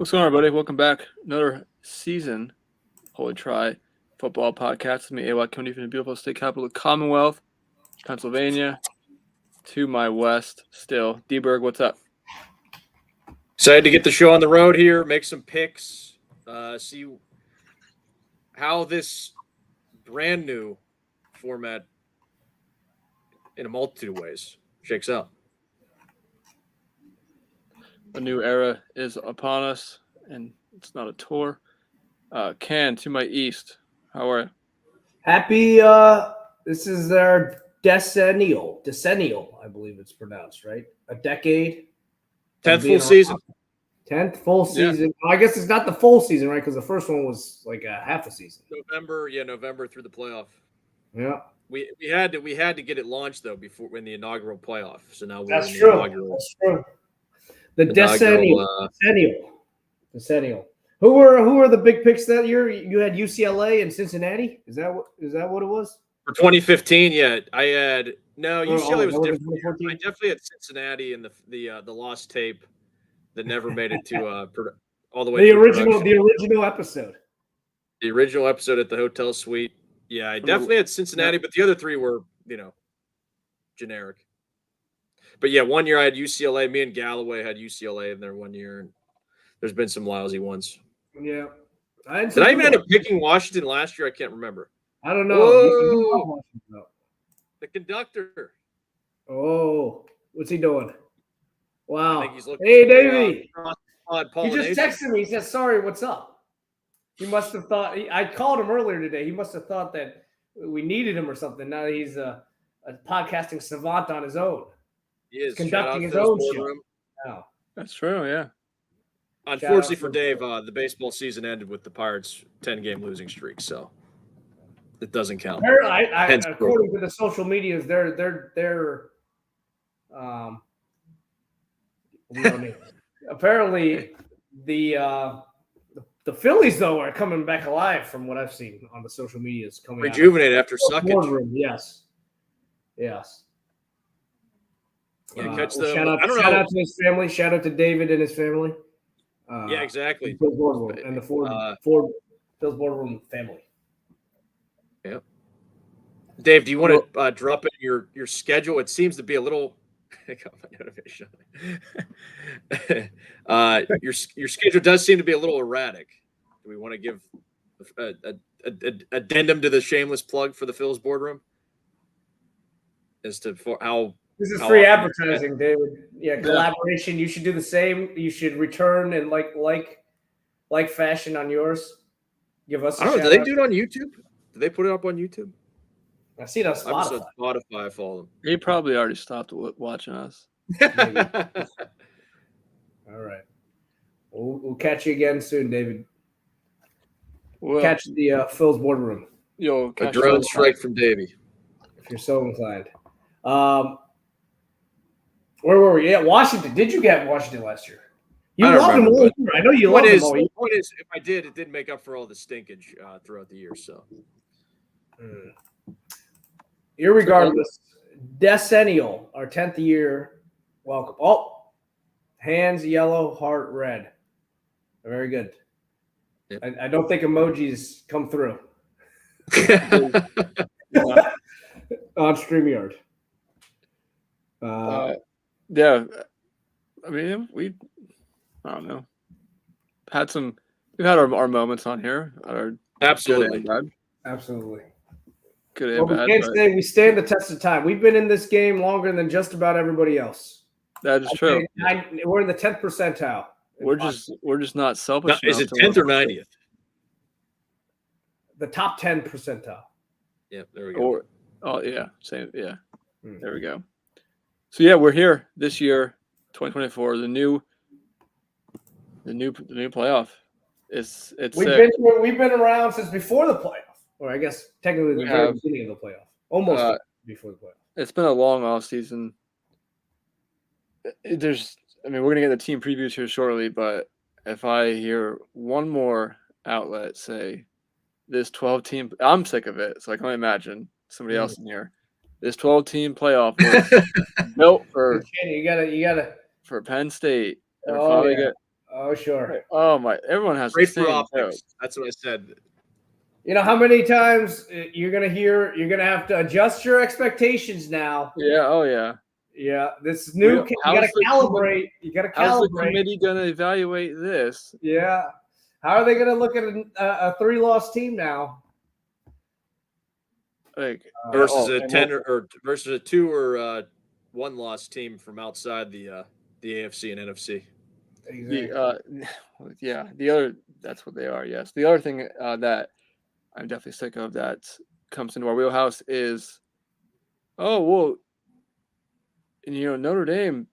What's going on, everybody? Welcome back. Another season, Holy Try Football Podcast. With me, AY, coming from the beautiful state capital of the Commonwealth, Pennsylvania, to my west still. D-Berg, what's up? Excited to get the show on the road here, make some picks, see how this brand new format in a multitude of ways shakes out. A new era is upon us, and it's not a tour. Ken, to my east, how are you? Happy, this is their decennial, I believe it's pronounced, right? A decade. 10th full season. 10th full season. Yeah. I guess it's not the full season, right? Because the first one was like a half a season. November through the playoff. Yeah. We had to get it launched though before in the inaugural playoff. So now we're That's true. That's true. The decennial. Who were the big picks that year? You had UCLA and Cincinnati. Is that what it was? For 2015, yeah, I had UCLA was different. I definitely had Cincinnati and the lost tape that never made it to all the way. The original episode. The original episode at the hotel suite. Yeah, I definitely had Cincinnati, but the other three were generic. But yeah, one year I had UCLA. Me and Galloway had UCLA in there one year, and there's been some lousy ones. Yeah. Did I even end up picking Washington last year? I can't remember. I don't know. The conductor. Oh, what's he doing? Wow. I think he's looking hey, Davey. He just texted me. He said, sorry, what's up? He must have thought – I called him earlier today. He must have thought that we needed him or something. Now that he's a podcasting savant on his own. He is. He's conducting his own show. Wow. That's true, yeah. Unfortunately for Dave, the baseball season ended with the Pirates' 10-game losing streak, so it doesn't count. According to the social medias, they're apparently the Phillies though are coming back alive from what I've seen on the social medias. Coming rejuvenated after suckage. Yes. Yeah, shout out to his family. Shout out to David and his family. Yeah, exactly. And the Ford Phil's Boardroom family. Yeah. Dave, do you want to drop in your schedule? It seems to be a little. I got my notification. Your schedule does seem to be a little erratic. Do we want to give an addendum to the shameless plug for the Phil's Boardroom as to how? This is free advertising, David. Yeah, collaboration. You should do the same. You should return and like fashion on yours. Give us. I don't know. Do they do it on YouTube? Do they put it up on YouTube? I see it on Spotify. Spotify, I follow them. He probably already stopped watching us. All right. We'll catch you again soon, David. We'll catch the Phil's Boardroom. A drone strike from Davey. If you're so inclined. Where were we? Yeah, Washington. Did you get Washington last year? You loved them all year. I know you loved them all year. The point is, if I did, it did make up for all the stinkage throughout the year. So, irregardless, decennial, our 10th year. Welcome. Oh, hands yellow, heart red. Very good. Yep. I don't think emojis come through on StreamYard. Yeah, I mean, I don't know. We've had our moments on here. Absolutely. Absolutely. Good and bad. We can't say we stand the test of time. We've been in this game longer than just about everybody else. That is true. We're in the 10th percentile. We're just not selfish. Is it 10th or 90th? The top 10 percentile. Yeah, there we go. Same. Yeah, there we go. So yeah, we're here this year, 2024. The new playoff. We've been around since before the playoff, or I guess technically the very beginning of the playoff, almost before the playoff. It's been a long off season. We're gonna get the team previews here shortly, but if I hear one more outlet say this 12-team, I'm sick of it. So I can only imagine somebody else in here. This 12-team playoff was built for you gotta for Penn State. Oh, sure. Oh my! Everyone has the Great for same optics. joke. That's what I said. You know how many times you're gonna have to adjust your expectations now. Yeah. Oh yeah. Yeah, this new. You gotta calibrate. You gotta How's the calibrate. committee going to evaluate this? Yeah. How are they gonna look at a 3-loss team now? Like Versus a 10 or versus a 2 or 1 loss team from outside the AFC and NFC. Exactly. Yeah. The other that's what they are. Yes. The other thing that I'm definitely sick of that comes into our wheelhouse is, oh well, Notre Dame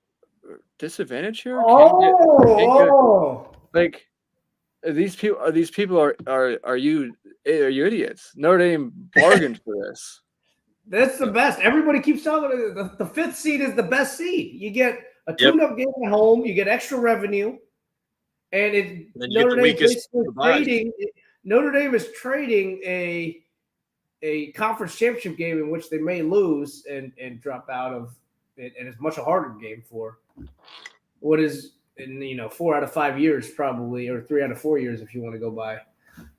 disadvantage here. Like these people are you idiots? Notre Dame bargained for this. That's the best. Everybody keeps talking. The 5th seed is the best seed. You get a tune-up game at home. You get extra revenue, and Notre Dame basically trading. Notre Dame is trading a conference championship game in which they may lose and drop out of it, and it's much a harder game for what is in 4 out of 5 years probably, or 3 out of 4 years if you want to go by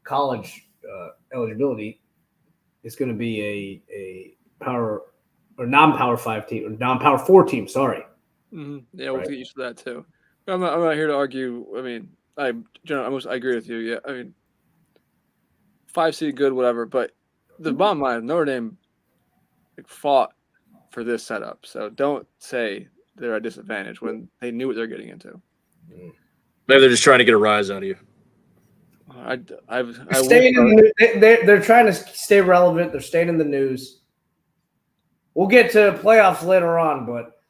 college eligibility. It's going to be a power or non-power 5 team or non-power 4 team. Sorry. Mm-hmm. Yeah, we'll get used to that too. I'm not here to argue. I mean, I agree with you. Yeah, I mean, 5 seed good, whatever. But the bottom line, Notre Dame fought for this setup, so don't say they're at a disadvantage when they knew what they're getting into. Maybe they're just trying to get a rise out of you. They're trying to stay relevant. They're staying in the news. We'll get to playoffs later on, but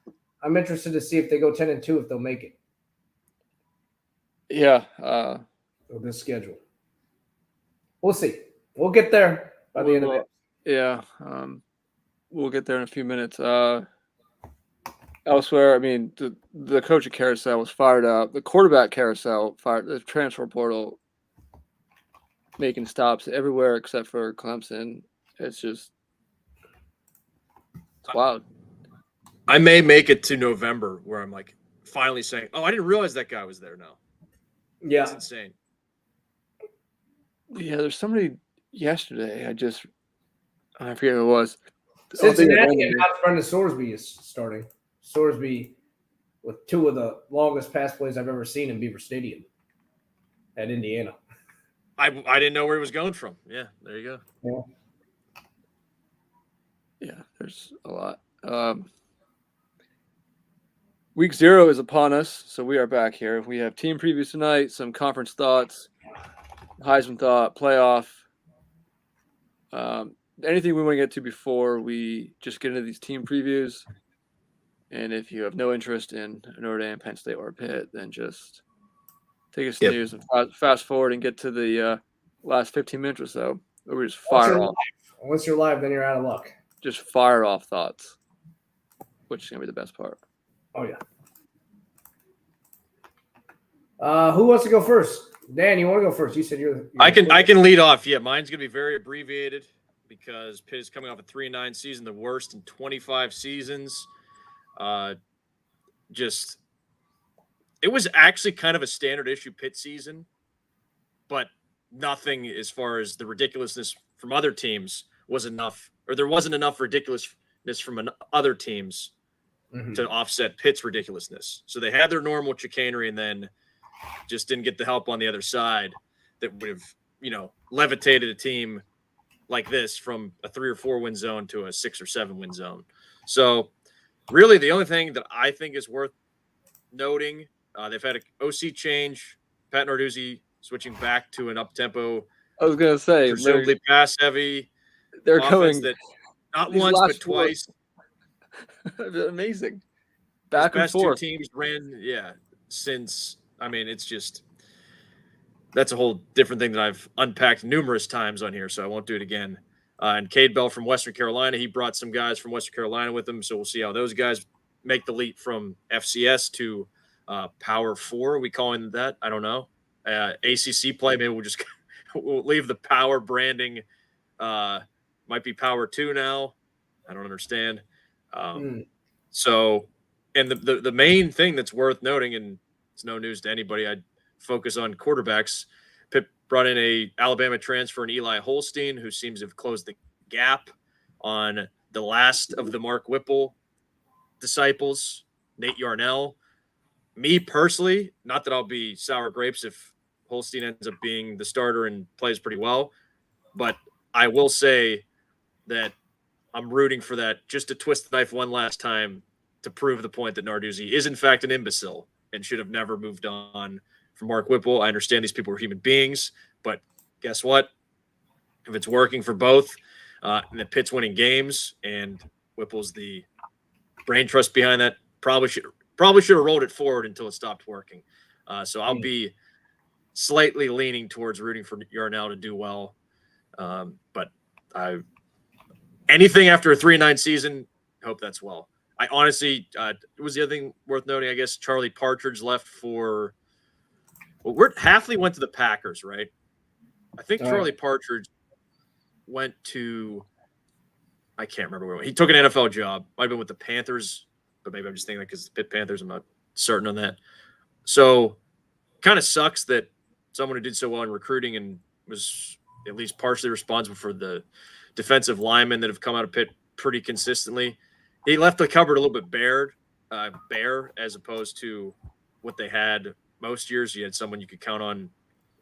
I'm interested to see if they go 10-2 if they'll make it. Yeah. With this schedule, we'll see. We'll get there by the end of it. Yeah. We'll get there in a few minutes. Elsewhere, I mean, the coaching carousel was fired up. The quarterback carousel fired. The transfer portal making stops everywhere except for Clemson. It's wild. I may make it to November where I'm like finally saying, "Oh, I didn't realize that guy was there now." Yeah, it's insane. Yeah, there's somebody yesterday. I forget who it was. Cincinnati and now Brendan Sorsby is starting. Sorsby with 2 of the longest pass plays I've ever seen in Beaver Stadium at Indiana. I didn't know where he was going from. Yeah, there you go. Yeah, there's a lot. Week 0 is upon us, so we are back here. We have team previews tonight, some conference thoughts, Heisman thought, playoff. Anything we want to get to before we just get into these team previews. And if you have no interest in Notre Dame, Penn State, or Pitt, then just take a snooze and fast forward and get to the last 15 minutes or so. Or we just fire off. Once you're live, then you're out of luck. Just fire off thoughts, which is going to be the best part. Oh, yeah. Who wants to go first? Dan, you want to go first? You said you're I can lead off. Yeah, mine's going to be very abbreviated because Pitt is coming off a 3-9 season, the worst in 25 seasons. It was actually kind of a standard issue Pitt season, but nothing as far as the ridiculousness from other teams was enough, or there wasn't enough ridiculousness from other teams to offset Pitt's ridiculousness. So they had their normal chicanery and then just didn't get the help on the other side that would have, levitated a team like this from a 3 or 4 win zone to a 6 or 7 win zone. So really the only thing that I think is worth noting, they've had an OC change, Pat Narduzzi switching back to an up-tempo. I was going to say, presumably pass-heavy. They're going that not once but twice. Amazing. Back and forth. 2 teams ran, since. I mean, it's just that's a whole different thing that I've unpacked numerous times on here, so I won't do it again. And Cade Bell from Western Carolina, he brought some guys from Western Carolina with him, so we'll see how those guys make the leap from FCS to Power 4. Are we calling that? I don't know. ACC play, maybe we'll leave the Power branding. Might be Power 2 now. I don't understand. So, and the main thing that's worth noting, and it's no news to anybody, focus on quarterbacks. Pitt brought in a Alabama transfer, and Eli Holstein, who seems to have closed the gap on the last of the Mark Whipple disciples, Nate Yarnell. Me personally, not that I'll be sour grapes if Holstein ends up being the starter and plays pretty well, but I will say that I'm rooting for that just to twist the knife one last time to prove the point that Narduzzi is in fact an imbecile and should have never moved on from Mark Whipple. I understand these people are human beings, but guess what? If it's working for both, and the Pitt's winning games, and Whipple's the brain trust behind that, probably should have rolled it forward until it stopped working. So I'll be slightly leaning towards rooting for Yarnell to do well, but anything after a 3-9 season, hope that's well. I honestly, it was the other thing worth noting. I guess Charlie Partridge left for. Well, Hafley went to the Packers, right? I think Charlie Partridge went to. I can't remember where he took an NFL job. Might have been with the Panthers, but maybe I'm just thinking that because the Pitt Panthers. I'm not certain on that. So, kind of sucks that someone who did so well in recruiting and was at least partially responsible for the defensive linemen that have come out of Pitt pretty consistently. He left the cupboard a little bit bare as opposed to what they had most years. You had someone you could count on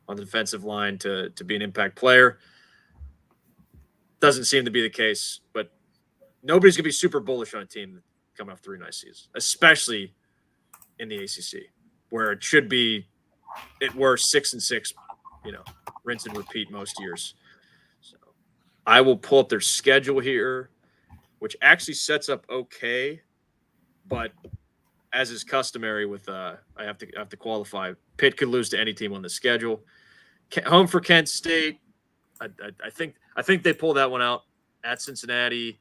the defensive line to be an impact player. Doesn't seem to be the case, but nobody's going to be super bullish on a team coming off 3 nice seasons, especially in the ACC, where it should be at worst 6-6, rinse and repeat most years. So I will pull up their schedule here, which actually sets up okay, but as is customary with I have to qualify. Pitt could lose to any team on the schedule. Home for Kent State. I think they pull that one out at Cincinnati,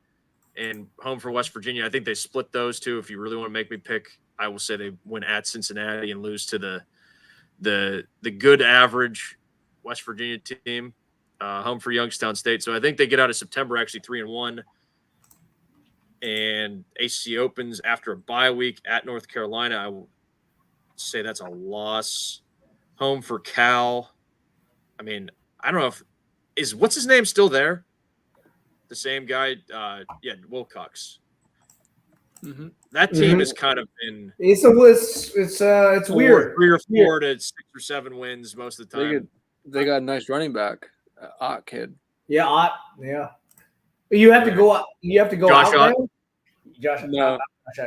and home for West Virginia. I think they split those two. If you really want to make me pick, I will say they win at Cincinnati and lose to the good average West Virginia team. Home for Youngstown State. So I think they get out of September actually 3-1. And ACC opens after a bye week at North Carolina. I will say that's a loss. Home for Cal. I mean, I don't know if what's his name still there? The same guy, Wilcox. Mm-hmm. That team has kind of been. It's weird. 3 or 4 to 6 or 7 wins most of the time. They got a nice running back, Ott kid. Yeah, yeah. You have to go out. You have to go Josh out Ott? there. Josh, No.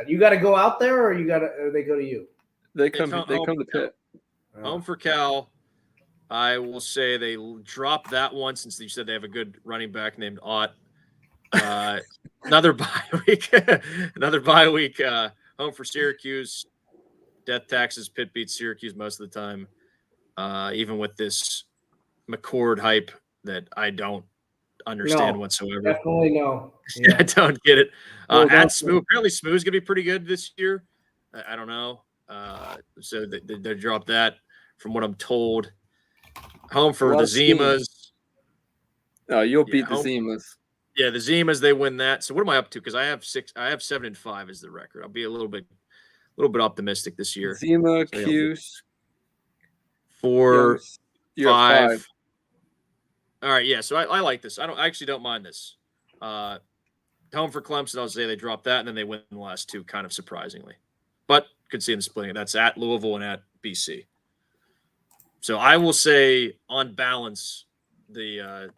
You got to go out there, or they go to you. They come to Pitt. Home for Cal. I will say they dropped that one since you said they have a good running back named Ott. Another bye week. Home for Syracuse. Death taxes. Pitt beats Syracuse most of the time. Even with this McCord hype that I don't understand whatsoever. Definitely no. Yeah. I don't get it. At Smooth, apparently Smooth's gonna be pretty good this year. I don't know. So they dropped that from what I'm told. Home for the Zimas. You'll beat the Zimas. Yeah, the Zimas, they win that. So what am I up to? Because I have 7-5 as the record. I'll be a little bit optimistic this year. Zima, Cuse. 4, You're 5. All right, yeah. So I like this. I actually don't mind this. Home for Clemson, I'll say they dropped that, and then they win the last 2, kind of surprisingly. But could see them splitting it. That's at Louisville and at BC. So I will say, on balance, the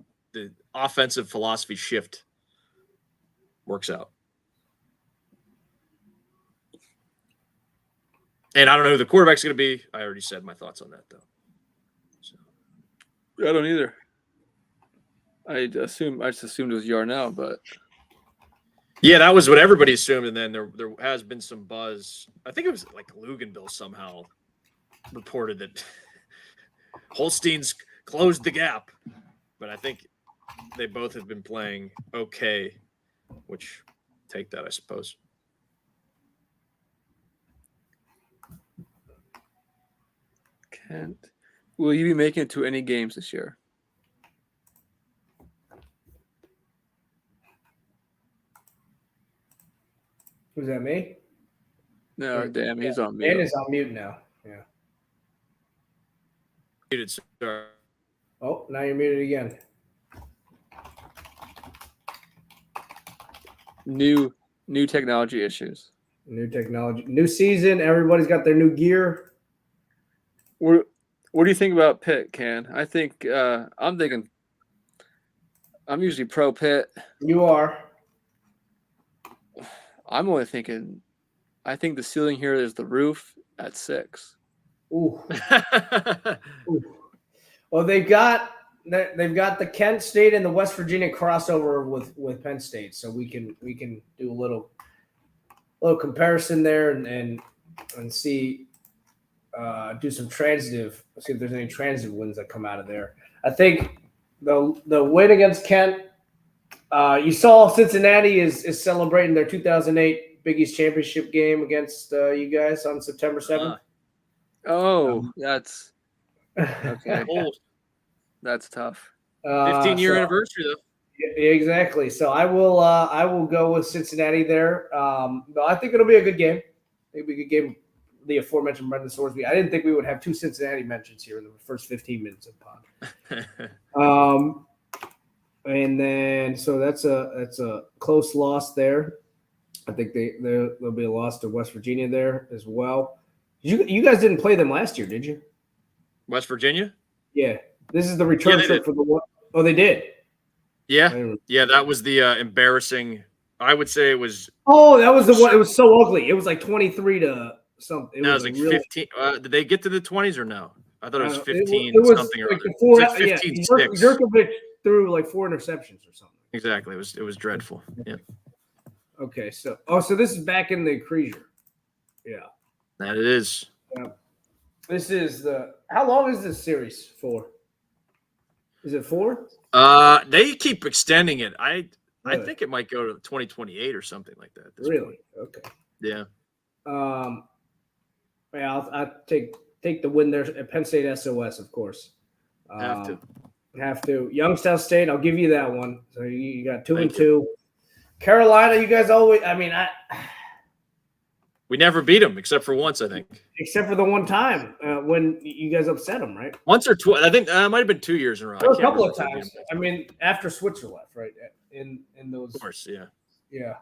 offensive philosophy shift works out. And I don't know who the quarterback's going to be. I already said my thoughts on that, though. So. I don't either. I just assumed it was Yarnell, but yeah, that was what everybody assumed. And then there has been some buzz. I think it was like Luganville somehow reported that Holstein's closed the gap, but I think they both have been playing okay, which take that, I suppose. Kent, will you be making it to any games this year? Who's that, me? No, damn, he's on mute. Dan is on mute now. Yeah. Muted, sorry. Oh, now you're muted again. New technology issues. New technology, new season. Everybody's got their new gear. What do you think about Pitt, Can? I think I'm thinking. I'm usually pro Pitt. You are. I'm only thinking. I think the ceiling here is the roof at 6. Ooh. Ooh. Well, they've got the Kent State and the West Virginia crossover with Penn State, so we can do a little comparison there and see do some transitive. See if there's any transitive wins that come out of there. I think the win against Kent. You saw Cincinnati is celebrating their 2008 Big East championship game against you guys on September 7th. Oh, that's okay. That's tough. 15-year anniversary though. Yeah, exactly. So I will go with Cincinnati there. But I think it'll be a good game. It'll be a good game. The aforementioned Brendan Sorsby. I didn't think we would have 2 Cincinnati mentions here in the first 15 minutes of the pod. And then so that's a close loss there. I think there'll be a loss to West Virginia there as well. You guys didn't play them last year, did you? West Virginia? Yeah. This is the return trip for the one. Oh, they did. Yeah, that was the embarrassing. I would say it was. Oh, that was the one. It was so ugly. It was like 23 to something. It was like really, 15. Did they get to the 20s or no? I thought it was 15 it was something or like other. It was like 15-6. Jurkovic threw like 4 interceptions or something. Exactly. It was dreadful. Yeah. Okay, so this is back in the Creasier. Yeah. That it is. Yeah. This is how long is this series for? Is it 4? They keep extending it. I Really? think it might go to 2028 or something like that. Really? Point. Okay. Yeah. Yeah, I'll take the win there at Penn State SOS, of course. Have to. Youngstown State, I'll give you that one. So you got 2 and 2. Carolina, you guys always. I mean, we never beat them except for once, I think. Except for the one time when you guys upset them, right? Once or twice. I think it might have been 2 years in a row. A couple of times. I mean, after Switzer left, right? In those. Of course, yeah. Yeah.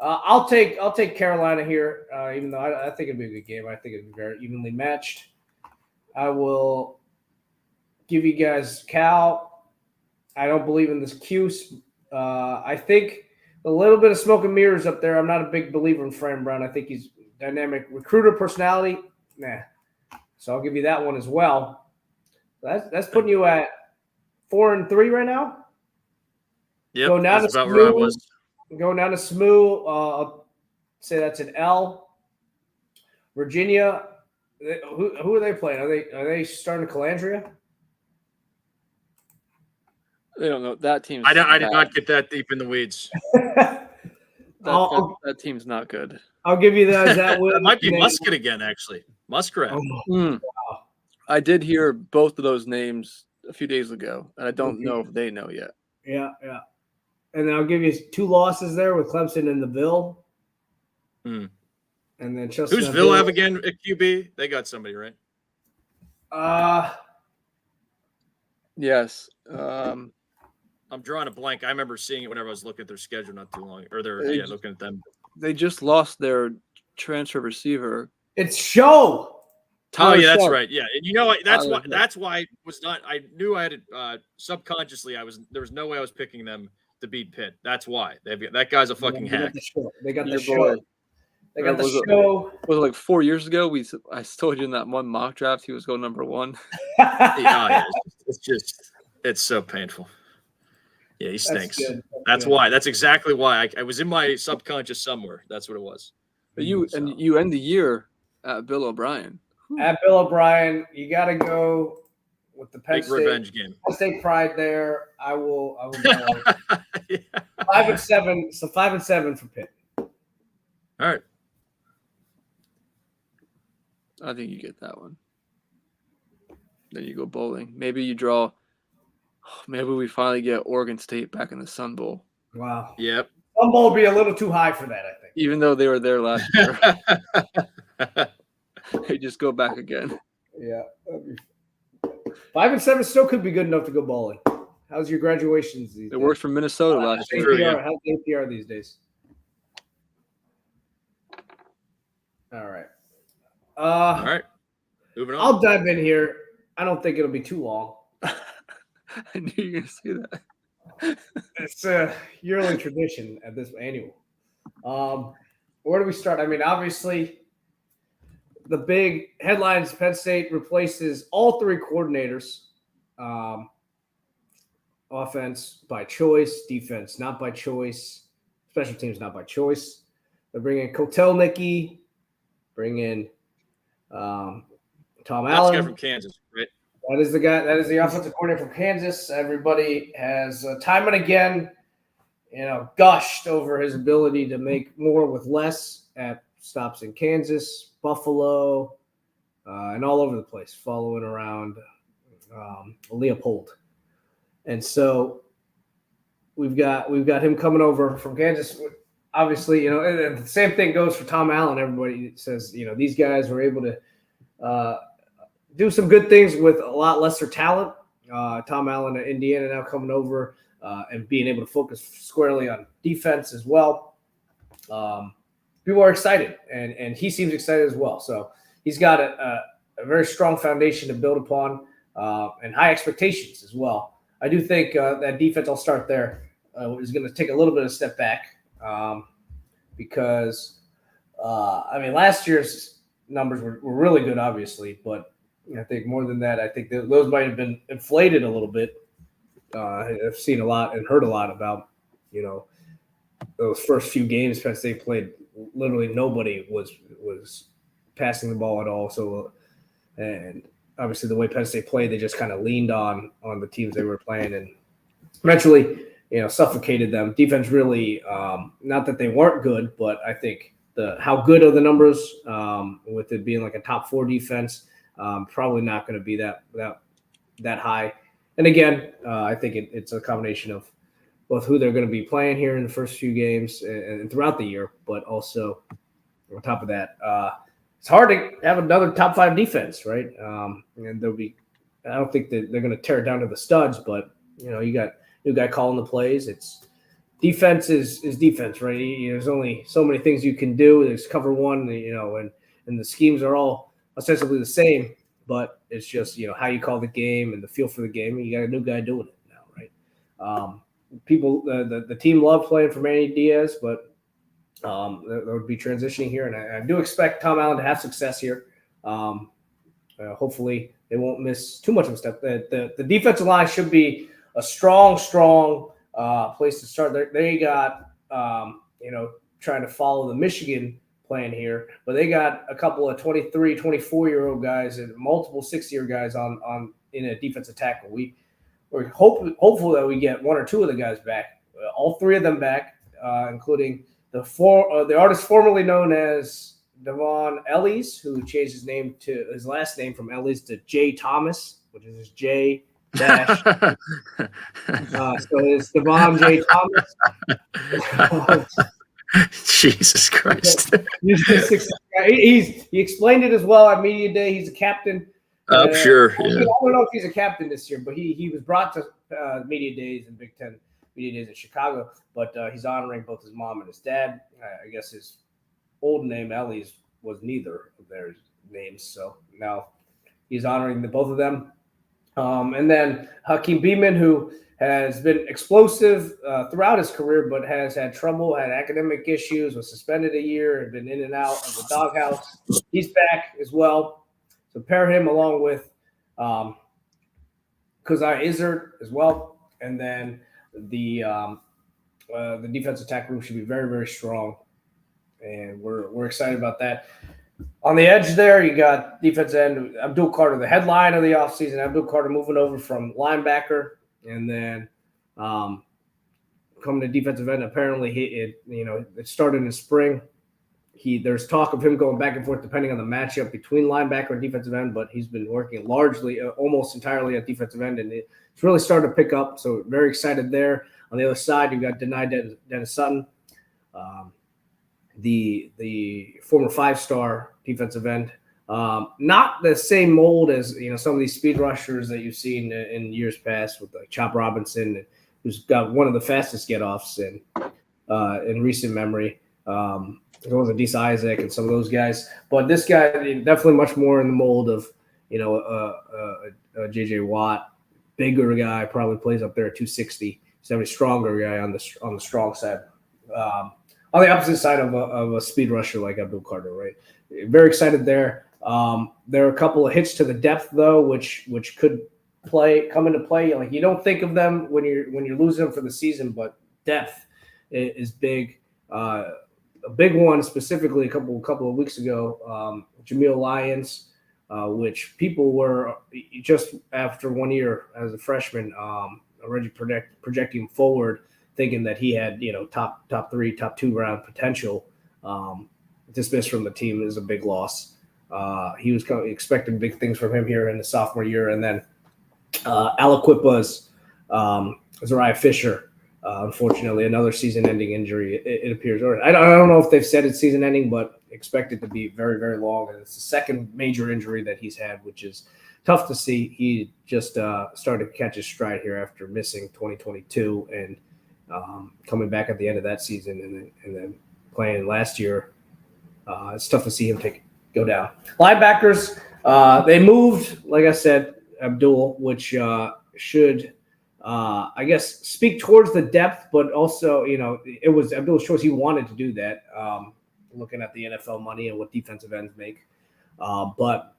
I'll take Carolina here, even though I think it'd be a good game. I think it'd be very evenly matched. I will give you guys Cal. I don't believe in this Cuse. I think a little bit of smoke and mirrors up there. I'm not a big believer in Fran Brown. I think he's dynamic recruiter personality. Nah. So I'll give you that one as well. That's putting you at 4 and 3 right now. Yeah, that's about where I was. Going down to SMU, I'll say that's an L. Virginia, who are they playing? Are they starting Calandria? They don't know that team. I did not get that deep in the weeds. that team's not good. I'll give you that win. That might be Muscat again, actually. Muskrat. Wow. I did hear both of those names a few days ago, and I don't know if they know yet. Yeah. And then I'll give you 2 losses there with Clemson and the Ville. And then Chestnut who's Ville have again at QB? They got somebody, right? Yes. I'm drawing a blank. I remember seeing it whenever I was looking at their schedule not too long. Or looking at them. They just lost their transfer receiver. It's Show. Oh yeah, that's right. Yeah, and that's why it was not. I knew I had it subconsciously. There was no way I was picking them to beat Pitt. That's why that guy's a fucking hack. They got the show. They got the show. Was it like 4 years ago? I told you in that one mock draft he was going number 1. Yeah, it's so painful. Yeah, he stinks. That's why. That's exactly why. I was in my subconscious somewhere. That's what it was. But you end the year at Bill O'Brien. At Bill O'Brien, you got to go with the Penn State revenge game. Penn State pride there. I will go 5 and 7. So 5 and 7 for Pitt. All right. I think you get that one. Then you go bowling. Maybe you draw. Maybe we finally get Oregon State back in the Sun Bowl. Wow. Yep. Sun Bowl will be a little too high for that, I think. Even though they were there last year. They just go back again. Yeah. 5 and 7 still could be good enough to go bowling. How's your graduations these days? It worked for Minnesota last year. true, yeah. How's APR these days? All right. All right. Moving on. I'll dive in here. I don't think it'll be too long. I knew you were going to say that. It's a yearly tradition at this annual. Where do we start? I mean, obviously, the big headlines: Penn State replaces all 3 coordinators. Offense by choice, defense not by choice, special teams not by choice. They're bringing Kotelnicki, bring in Tom That's Allen. the guy from Kansas, right? That is the guy. That is the offensive coordinator from Kansas. Everybody has time and again, gushed over his ability to make more with less at stops in Kansas, Buffalo, and all over the place, following around Leopold. And so we've got him coming over from Kansas. Obviously, and the same thing goes for Tom Allen. Everybody says, these guys were able to do some good things with a lot lesser talent. Tom Allen at Indiana now coming over and being able to focus squarely on defense as well. People are excited, and he seems excited as well. So he's got a very strong foundation to build upon and high expectations as well. I do think that defense, I'll start there, is going to take a little bit of a step back because, last year's numbers were really good, obviously, but I think more than that, I think those might have been inflated a little bit. I've seen a lot and heard a lot about, those first few games Penn State played. Literally nobody was passing the ball at all. So, and obviously the way Penn State played, they just kind of leaned on the teams they were playing and eventually, suffocated them. Defense really, not that they weren't good, but I think how good are the numbers with it being like a top 4 defense, probably not going to be that high. And again, I think it's a combination of both who they're going to be playing here in the first few games and throughout the year, but also on top of that, it's hard to have another top 5 defense, right? And I don't think that they're going to tear it down to the studs, but you got new guy calling the plays. It's defense is defense, right? There's only so many things you can do. There's cover one, and the schemes are all ostensibly the same, but it's just how you call the game and the feel for the game. And you got a new guy doing it now, right? People, the team love playing for Manny Diaz, but there would be transitioning here, and I do expect Tom Allen to have success here. Hopefully, they won't miss too much of a step. The defensive line should be a strong place to start. They got trying to follow the Michigan plan here, but they got a couple of 23, 24-year-old guys and multiple 6-year guys on in a defensive tackle. We're hopeful that we get 1 or 2 of the guys back, all 3 of them back, including the artist formerly known as Devon Ellis, who changed his last name from Ellis to J. Thomas, which is his J dash. So it's Devon J. Thomas. Jesus Christ. He explained it as well at Media Day. He's a captain. I'm sure. I don't know if he's a captain this year, but he was brought to Media Days and Big Ten Media Days in Chicago. But he's honoring both his mom and his dad. I guess his old name, Ellis, was neither of their names. So now he's honoring both of them. And then Hakeem Beamon, who has been explosive throughout his career, but has had trouble, had academic issues, was suspended a year, and been in and out of the doghouse. He's back as well. So pair him along with Kuzai Izzard as well. And then the defensive attack room should be very, very strong. And we're excited about that. On the edge there, you got defense end Abdul Carter, the headline of the offseason. Abdul Carter moving over from linebacker. And then coming to defensive end, apparently it started in spring. There's talk of him going back and forth depending on the matchup between linebacker and defensive end, but he's been working largely, almost entirely at defensive end, and it's really started to pick up. So very excited there. On the other side, you've got Dennis Sutton, the former 5-star defensive end, Not the same mold as some of these speed rushers that you've seen in years past with like Chop Robinson, who's got one of the fastest get-offs in recent memory. As well as Adisa Isaac and some of those guys, but this guy definitely much more in the mold of JJ Watt, bigger guy, probably plays up there at 260. He's a stronger guy on the strong side. On the opposite side of a speed rusher like Abdul Carter, right? Very excited there. There are a couple of hits to the depth though, which could come into play. Like you don't think of them when you're losing them for the season, but depth is big. A big one specifically a couple of weeks ago, Jameel Lyons, which people were just after 1 year as a freshman already projecting forward, thinking that he had top 3, top 2 round potential. Dismissed from the team is a big loss. He was expecting big things from him here in the sophomore year, and then Aliquippa's Zariah Fisher. Unfortunately, another season-ending injury. It appears, or I don't know if they've said it's season-ending, but expected to be very, very long. And it's the second major injury that he's had, which is tough to see. He just started to catch his stride here after missing 2022 and coming back at the end of that season, and then playing last year. It's tough to see him go down. Linebackers, they moved, like I said, Abdul, which should. I guess speak towards the depth, but also, it was Abdul's choice. He wanted to do that, looking at the NFL money and what defensive ends make. But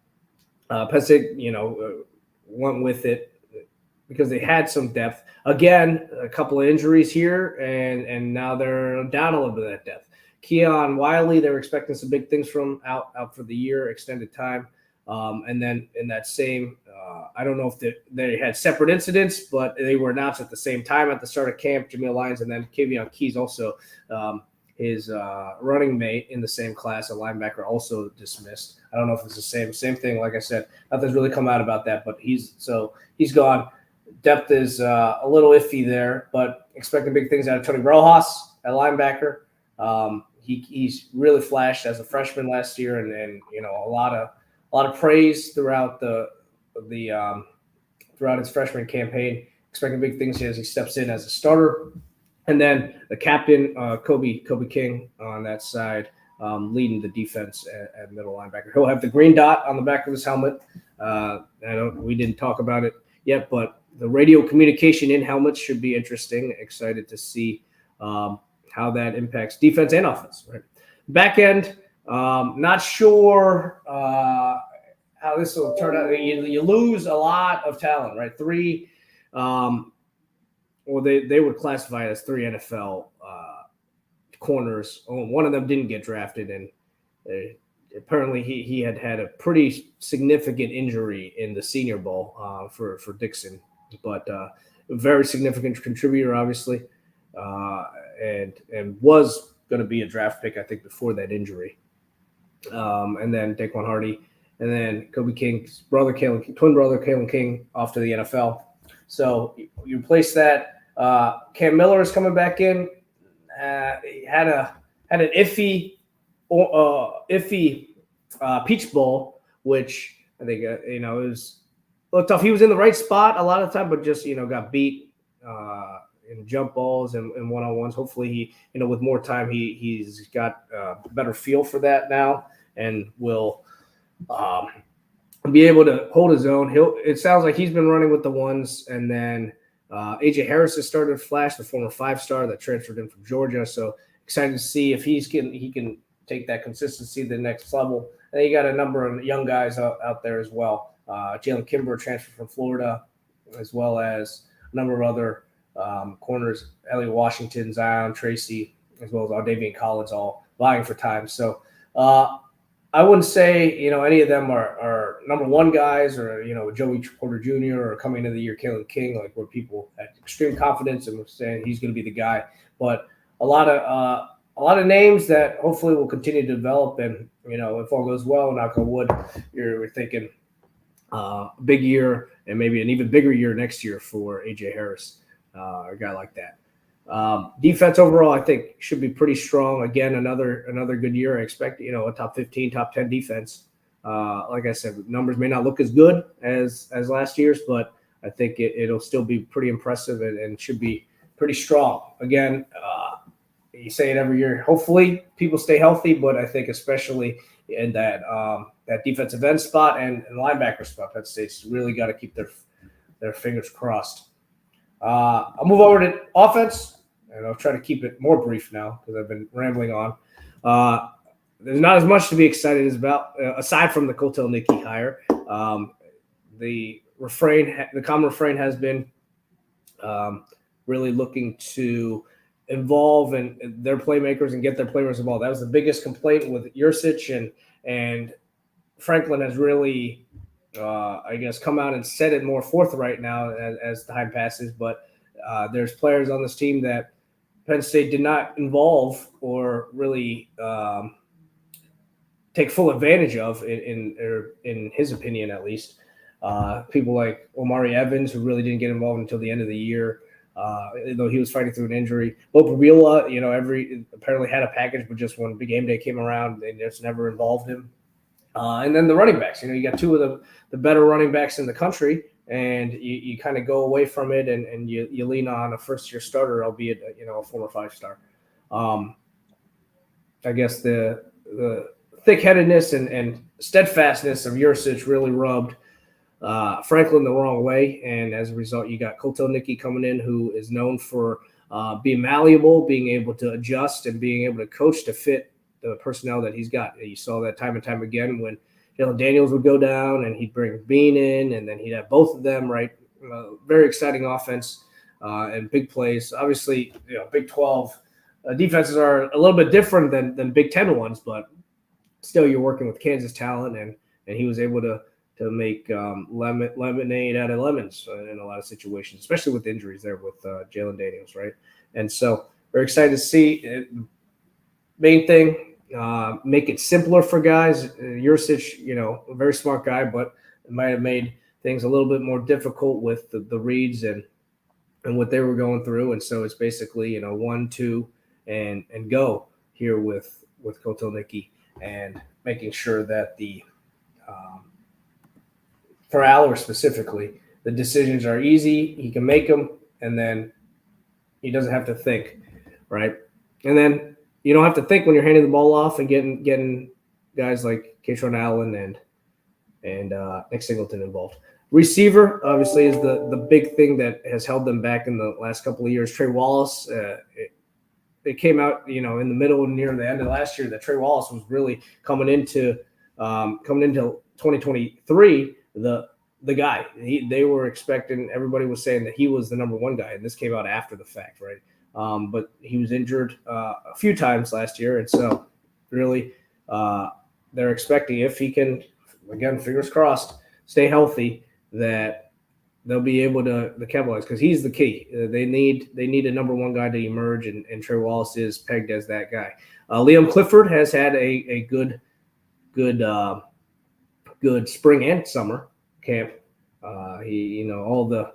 Pesek, went with it because they had some depth. Again, a couple of injuries here, and now they're down a little bit of that depth. Keon Wiley, they were expecting some big things from out for the year, extended time. And then in that same, I don't know if they had separate incidents, but they were announced at the same time at the start of camp. Jameel Lyons and then Kavion Keys also, his running mate in the same class, a linebacker, also dismissed. I don't know if it's the same thing. Like I said, nothing's really come out about that, but he's gone. Depth is a little iffy there, but expecting big things out of Tony Rojas at linebacker. He's really flashed as a freshman last year, and a lot of praise throughout throughout his freshman campaign. Expecting big things as he steps in as a starter, and then the captain Kobe King on that side, leading the defense at middle linebacker. He'll have the green dot on the back of his helmet. We didn't talk about it yet, but the radio communication in helmets should be interesting. Excited to see how that impacts defense and offense. Right, back end. Not sure how this will turn out. You lose a lot of talent, right? They would classify it as 3 NFL corners. One of them didn't get drafted, and apparently he had a pretty significant injury in the Senior Bowl for Dixon, but a very significant contributor, obviously, and was going to be a draft pick, I think, before that injury. And then Daquan Hardy, and then Kobe King's twin brother, Kalen King, off to the NFL. So you replace that. Cam Miller is coming back in. He had an iffy Peach Bowl, which I think it was a little tough. He was in the right spot a lot of the time, but just got beat in jump balls and one-on-ones. Hopefully he, with more time, he's got a better feel for that now and will be able to hold his own. It sounds like he's been running with the ones, and then AJ Harris has started to flash, the former 5-star that transferred in from Georgia. So excited to see if he can take that consistency to the next level. And you got a number of young guys out there as well. Jalen Kimber transferred from Florida, as well as a number of other corners, Elliot Washington, Zion Tracy, as well as Aldavian Collins, all vying for time. So I wouldn't say any of them are number one guys, or Joey Porter Jr. or coming into the year Kalen King, like where people had extreme confidence and were saying he's going to be the guy. But a lot of names that hopefully will continue to develop, and if all goes well, knock on wood, we're thinking a big year and maybe an even bigger year next year for AJ Harris, a guy like that. Defense overall, I think, should be pretty strong. Again, another good year. I expect, a top 15, top 10 defense Like I said, numbers may not look as good as last year's, but I think it'll still be pretty impressive and should be pretty strong. Again, you say it every year. Hopefully, people stay healthy, but I think especially in that defensive end spot and linebacker spot, Penn State's really got to keep their fingers crossed. I'll move over to offense, and I'll try to keep it more brief now because I've been rambling on. There's not as much to be excited about aside from the Kotelnicki hire. The common refrain has been really looking to involve and their playmakers and get their playmakers involved. That was the biggest complaint with Yurcich, and Franklin has really, I guess, come out and said it more forthright now as time passes. But there's players on this team that Penn State did not involve or really take full advantage of, in his opinion at least. People like Omari Evans, who really didn't get involved until the end of the year. Though he was fighting through an injury. Bo Prabila, apparently had a package, but just when big game day came around, they just never involved him. And then the running backs, you got two of the better running backs in the country, and you kind of go away from it and you lean on a first-year starter, albeit, a former five-star. I guess the thick-headedness and steadfastness of Yurcich really rubbed Franklin the wrong way, and as a result, you got Kotelnicki coming in, who is known for being malleable, being able to adjust, and being able to coach to fit the personnel that he's got. You saw that time and time again when Daniels would go down, and he'd bring Bean in, and then he'd have both of them. Right, very exciting offense and big plays. Obviously, Big 12 defenses are a little bit different than Big 10 ones, but still, you're working with Kansas talent, and he was able to make lemonade out of lemons in a lot of situations, especially with injuries there with Jalen Daniels, right? And so we're excited to see it. Main thing, make it simpler for guys. Yurcich, a very smart guy, but it might have made things a little bit more difficult with the reads and what they were going through. And so it's basically, 1, 2, and go here with Kotelnicki, and making sure that for Aller specifically, the decisions are easy. He can make them, and then he doesn't have to think, right? And then you don't have to think when you're handing the ball off and getting guys like Katron Allen and Nick Singleton involved. Receiver, obviously, is the big thing that has held them back in the last couple of years. Trey Wallace, it came out, in the middle and near the end of last year that Trey Wallace was really coming into 2023 the guy. They were expecting, everybody was saying that he was the number one guy, and this came out after the fact, right? But he was injured a few times last year, and so really they're expecting, if he can, again, fingers crossed, stay healthy, that they'll be able to capitalize, because he's the key. They need a number one guy to emerge, and Trey Wallace is pegged as that guy. Liam Clifford has had a good spring and summer camp. He all the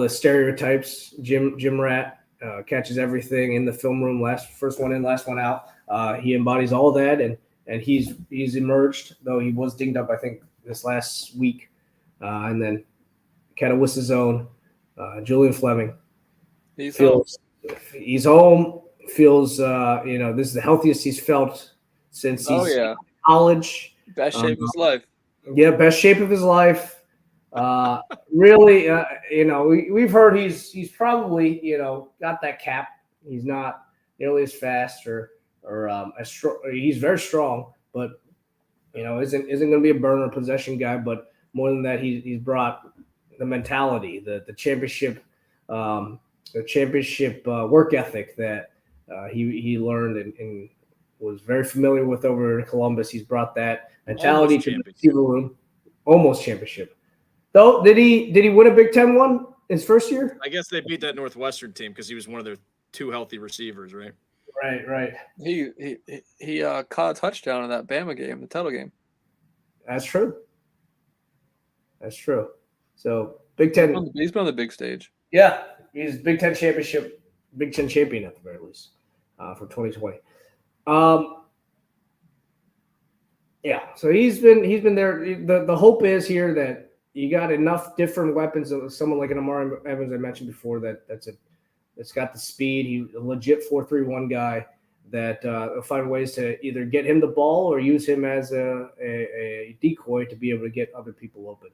stereotypes. Jim Rat catches everything in the film room. First one in, last one out. He embodies all that, and he's emerged, though he was dinged up, I think, this last week. And then Katawissa's own Julian Fleming. He's home. Feels this is the healthiest he's felt since he's in college. Best shape of his life. Yeah, best shape of his life. Really, we've heard he's probably got that cap. He's not nearly as fast or as strong. He's very strong, but isn't going to be a burner possession guy. But more than that, he's brought the mentality, the championship, work ethic that he learned and was very familiar with over in Columbus. He's brought that mentality to the receiver room. Almost championship. Though, did he win a Big Ten one his first year? I guess they beat that Northwestern team because he was one of their two healthy receivers, right? Right. He caught a touchdown in that Bama game, the title game. That's true. So Big Ten. He's been on the big stage. Yeah, he's Big Ten champion at the very least for 2020. Yeah, so he's been there. The hope is here that you got enough different weapons. Someone like an Amari Evans I mentioned before that's got the speed. He's a legit 4.31 guy that will find ways to either get him the ball or use him as a decoy to be able to get other people open.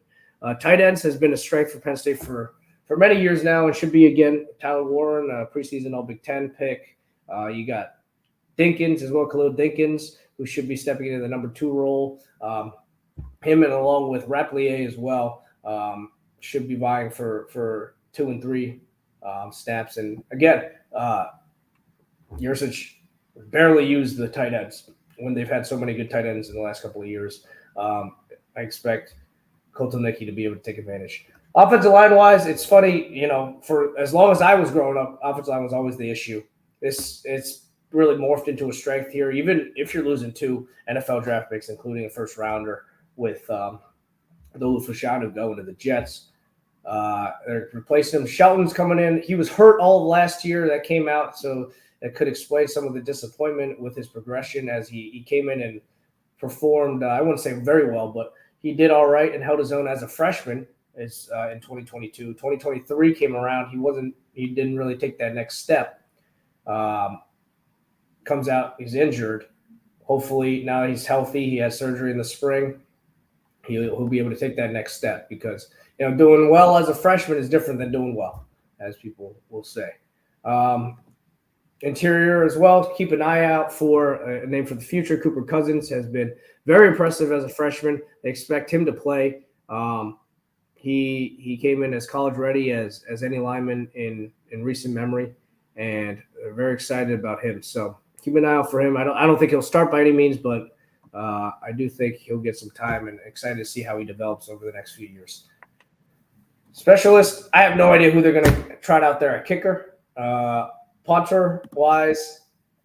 Tight ends has been a strength for Penn State for many years now and should be again. Tyler Warren, preseason All Big Ten pick. You got Dinkins as well, Khalil Dinkins, who should be stepping into the number 2 role. Him and along with Raplier as well should be vying for 2 and 3 snaps. And again, Yursich barely used the tight ends when they've had so many good tight ends in the last couple of years. I expect Kotelnicki to be able to take advantage. Offensive line wise, it's funny, for as long as I was growing up, offensive line was always the issue. It's really morphed into a strength here, even if you're losing 2 NFL draft picks, including a first rounder with Lou Fashanu going to the Jets. They're replacing him. Shelton's coming in. He was hurt all of last year. That came out, so that could explain some of the disappointment with his progression as he came in and performed, I wouldn't say very well, but he did all right and held his own as a freshman in 2022. 2023 came around. He didn't really take that next step. Comes out, he's injured. Hopefully now he's healthy. He has surgery in the spring. He'll be able to take that next step because doing well as a freshman is different than doing well, as people will say. Interior as well. Keep an eye out for a name for the future. Cooper Cousins has been very impressive as a freshman. They expect him to play. He came in as college ready as any lineman in recent memory, and they're very excited about him. So keep an eye out for him. I don't think he'll start by any means, but I do think he'll get some time, and excited to see how he develops over the next few years. Specialist, I have no idea who they're going to trot out there at kicker. Punter wise,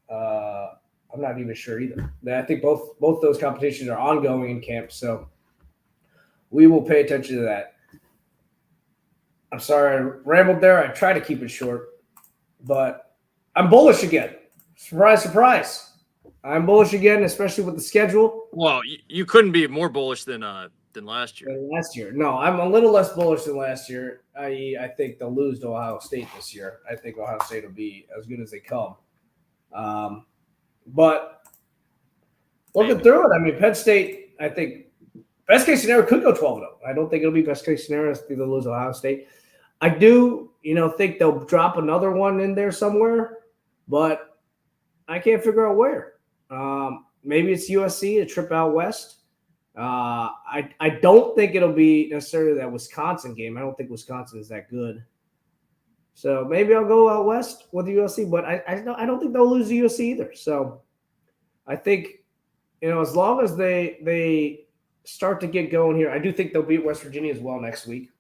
I'm not even sure either. I think both those competitions are ongoing in camp, so we will pay attention to that. I'm sorry I rambled there. I try to keep it short, but I'm bullish again. Surprise, surprise. I'm bullish again, especially with the schedule. Well, you couldn't be more bullish than last year. Last year. No, I'm a little less bullish than last year, i.e. I think they'll lose to Ohio State this year. I think Ohio State will be as good as they come. But looking through it, I mean, Penn State, I think best case scenario could go 12-0. I don't think it'll be best case scenario. I think they'll lose Ohio State. I do, think they'll drop another one in there somewhere, but I can't figure out where. Maybe it's USC, a trip out west. I don't think it'll be necessarily that Wisconsin game. I don't think Wisconsin is that good. So maybe I'll go out west with USC, but I don't think they'll lose to USC either. So I think, as long as they start to get going here, I do think they'll beat West Virginia as well next week.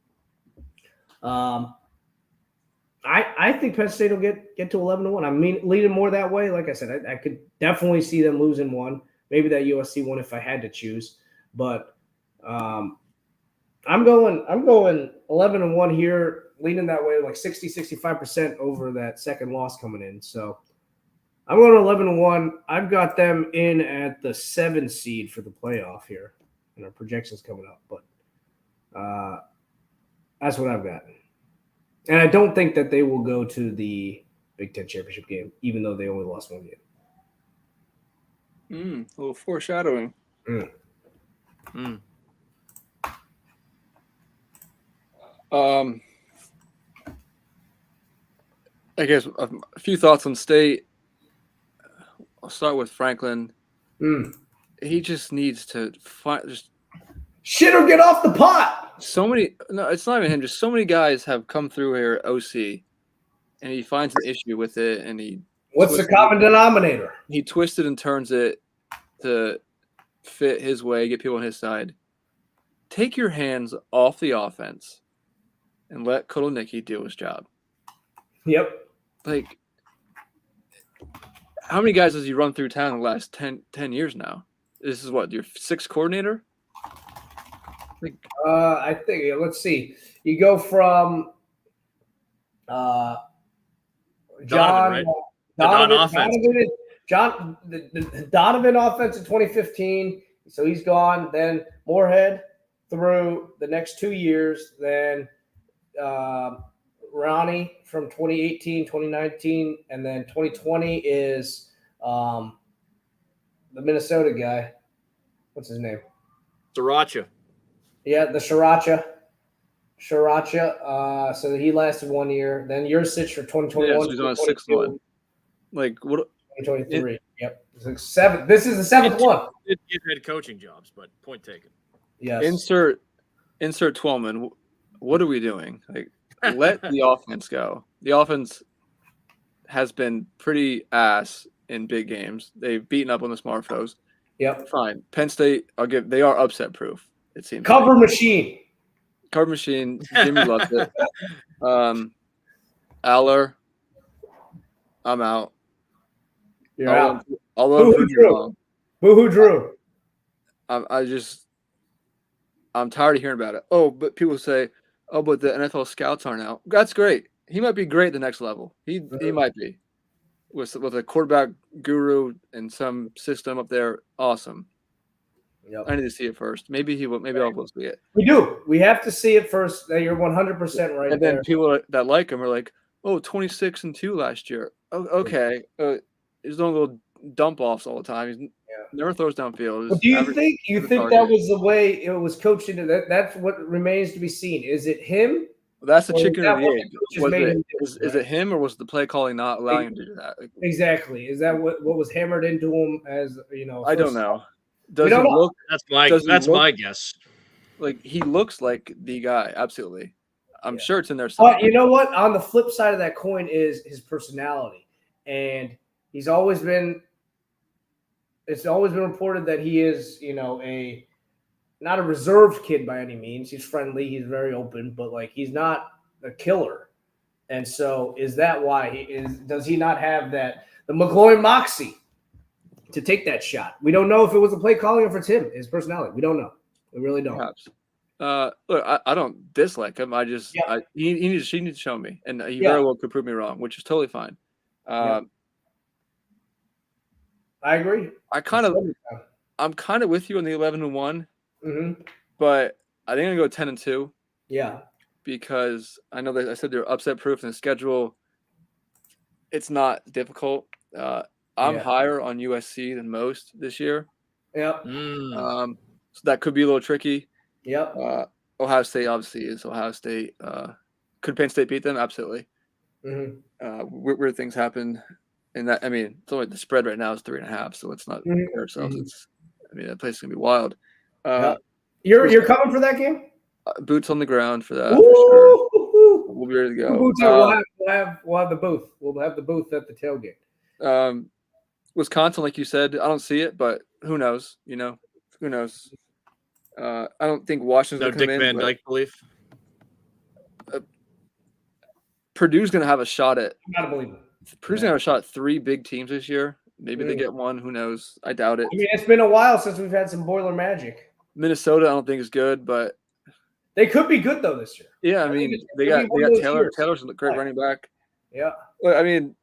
I think Penn State will get to 11-1. I'm leaning more that way. Like I said, I could definitely see them losing one, maybe that USC one if I had to choose. But I'm going 11-1 here, leaning that way, like 60-65% over that second loss coming in. So I'm going 11-1. I've got them in at the 7 seed for the playoff here, and our projections coming up. But that's what I've got. And I don't think that they will go to the Big Ten championship game, even though they only lost one game. A little foreshadowing. I guess a few thoughts on State. I'll start with Franklin. He just needs to shit or get off the pot. No, it's not even him. Just so many guys have come through here OC, and he finds an issue with it, and what's the common denominator? He twisted and turns it to fit his way, get people on his side. Take your hands off the offense and let Kotelnicki do his job. Yep. Like, how many guys has he run through town in the last 10 years now? This is what, your 6th coordinator? I think, let's see. You go from Donovan offense in 2015. So he's gone. Then Moorhead through the next 2 years. Then Ronnie from 2018, 2019, and then 2020 is the Minnesota guy. What's his name? Sriracha. Yeah, the Sriracha. So he lasted 1 year. Then Yurcich for 2021. Yeah, so he's on a sixth one. Like what? 2023. Yep. It's like seven. This is the seventh one. Did get head coaching jobs, but point taken. Yes. Insert Twelman. What are we doing? Like, let the offense go. The offense has been pretty ass in big games. They've beaten up on the Smartphos. Yep. Fine. Penn State, they are upset proof. It seems. Cover machine. Cover machine. Jimmy loves it. Aller, I'm out. You're out. Although Boo-hoo, Drew. I'm tired of hearing about it. Oh, but people say, oh, but the NFL scouts aren't out. That's great. He might be great at the next level. He might be. With a quarterback guru and some system up there, awesome. Yep. I need to see it first. Maybe he will. Maybe I'll go see it. We do. We have to see it first. You're 100% right. And then people that like him are like, oh, 26-2 last year. Oh, okay. He's doing little dump offs all the time. He never throws downfield. Do you think that was the way it was coached into that? That's what remains to be seen. Is it him? That's the chicken or the egg. Is it him or was the play calling not allowing him to do that? Exactly. Is that what was hammered into him as I don't know. Does he look? That's my guess. Like he looks like the guy. Absolutely. I'm sure it's in there somewhere. But you know what? On the flip side of that coin is his personality, and he's always been. It's always been reported that he is, not a reserved kid by any means. He's friendly. He's very open, but he's not a killer. And so, is that why does he not have the McGloin moxie to take that shot? We don't know if it was a play calling or if it's him, his personality. We don't know. We really don't. Perhaps. Look, I don't dislike him. I just he needs to show me, and he very well could prove me wrong, which is totally fine. I agree. I'm kind of with you on the 11-1, but I think I'm gonna go 10-2. Yeah, because I know that I said they're upset proof in the schedule. It's not difficult. I'm higher on USC than most this year. Yep. So that could be a little tricky. Yep. Ohio State obviously is Ohio State. Could Penn State beat them? Absolutely. Weird things happen. And that, it's only the spread right now is 3.5, so it's not ourselves. It's, that place is gonna be wild. You're coming for that game? Boots on the ground for that. For sure. We'll be ready to go. We'll have the booth. We'll have the booth at the tailgate. Wisconsin, like you said, I don't see it, but who knows? Who knows? I don't think Washington's no going to come Dick Van Dyke belief. Purdue's going to have a shot at. I gotta believe it. Purdue's going to have a shot at 3 big teams this year. Maybe they get one. Who knows? I doubt it. It's been a while since we've had some Boiler magic. Minnesota, I don't think is good, but they could be good though this year. Yeah, they got Taylor. Taylor's a great running back. Yeah.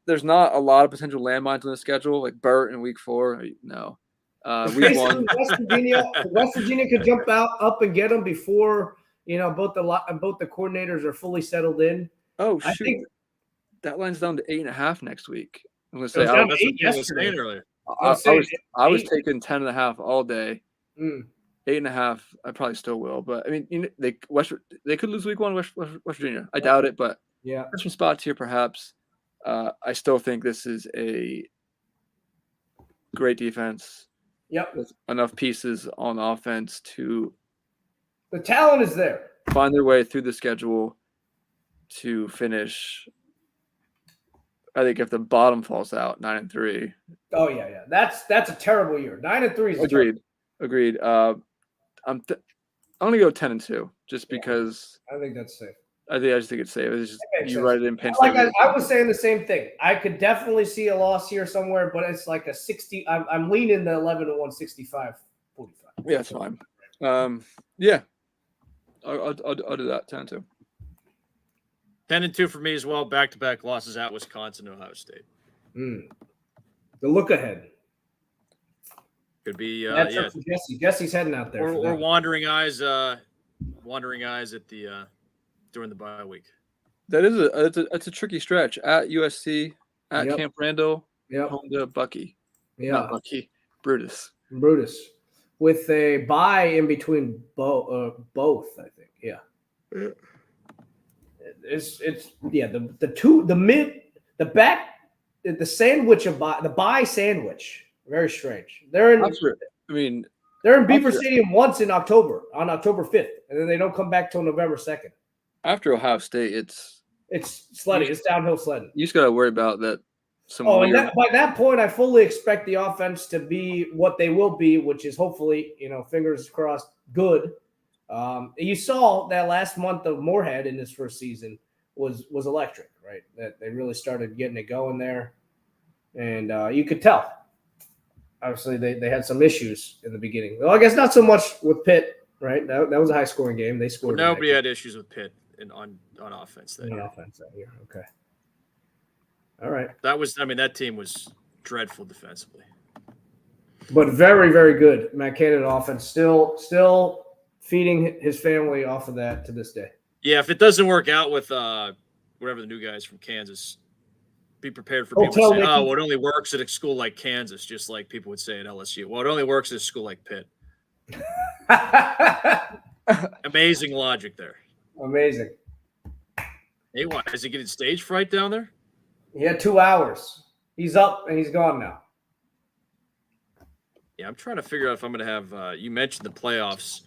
There's not a lot of potential landmines on the schedule, like Burt in week 4. No. Week 1. West Virginia could jump up and get them before both the coordinators are fully settled in. Oh shoot! I think that line's down to 8.5 next week. I'm gonna say I was saying earlier. I was taking 10.5 all day. 8.5. I probably still will, but they could lose week 1 West Virginia. I doubt it, but there's some spots here perhaps. I still think this is a great defense. Yep. With enough pieces on offense to the talent is there. Find their way through the schedule to finish. I think if the bottom falls out, 9-3. Oh yeah. That's a terrible year. 9-3 is agreed. I'm gonna go 10-2 just because I think that's safe. I just think it's safe. It's just you write it in Penn State. I was saying the same thing. I could definitely see a loss here somewhere, but it's like a 60. I'm leaning the 11-1, 65, 45. Yeah, it's fine. Yeah, I'll do that 10-2. 10-2 for me as well. Back-to-back losses at Wisconsin, Ohio State. The look ahead. Could be That's up to Jesse. Jesse's heading out there. or wandering eyes at the during the bye week. That is it's a tricky stretch at USC, at Camp Randall, home to Bucky. Yeah. Not Bucky, Brutus. With a bye in between both, I think. Yeah. It's the sandwich of the bye sandwich. Very strange. They're in Beaver Stadium once on October 5th, and then they don't come back till November 2nd. After Ohio State, it's sledding. It's downhill sledding. You just got to worry about that. By that point, I fully expect the offense to be what they will be, which is hopefully, fingers crossed, good. You saw that last month of Moorhead in this first season was electric, right? That they really started getting it going there, and you could tell. Obviously, they had some issues in the beginning. Well, I guess not so much with Pitt, right? That was a high-scoring game. They scored. Well, nobody had issues with Pitt on offense that year. Okay. All right. That team was dreadful defensively. But very, very good. Matt Canada offense still feeding his family off of that to this day. Yeah, if it doesn't work out with whatever the new guys from Kansas, be prepared for people to say, well, it only works at a school like Kansas, just like people would say at LSU. Well, it only works at a school like Pitt. Amazing logic there. Amazing. Hey, what? Is he getting stage fright down there? He had 2 hours. He's up and he's gone now. Yeah, I'm trying to figure out if I'm going to have you mentioned the playoffs.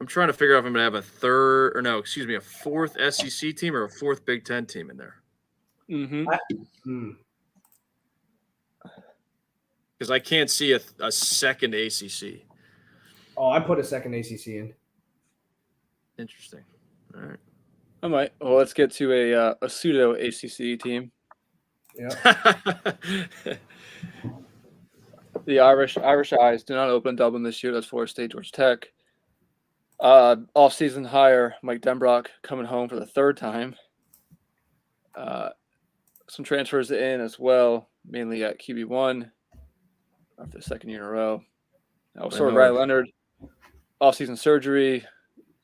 I'm trying to figure out if I'm going to have a fourth SEC team or a fourth Big Ten team in there. Because I can't see a second ACC. Oh, I put a second ACC in. Interesting. All right. I might. Well, let's get to a pseudo ACC team. Yeah. The Irish Eyes do not open Dublin this year. That's Florida State, Georgia Tech. Off-season hire Mike Denbrock coming home for the third time. Some transfers in as well, mainly at QB1 after the second year in a row. Ryan Leonard, off-season surgery.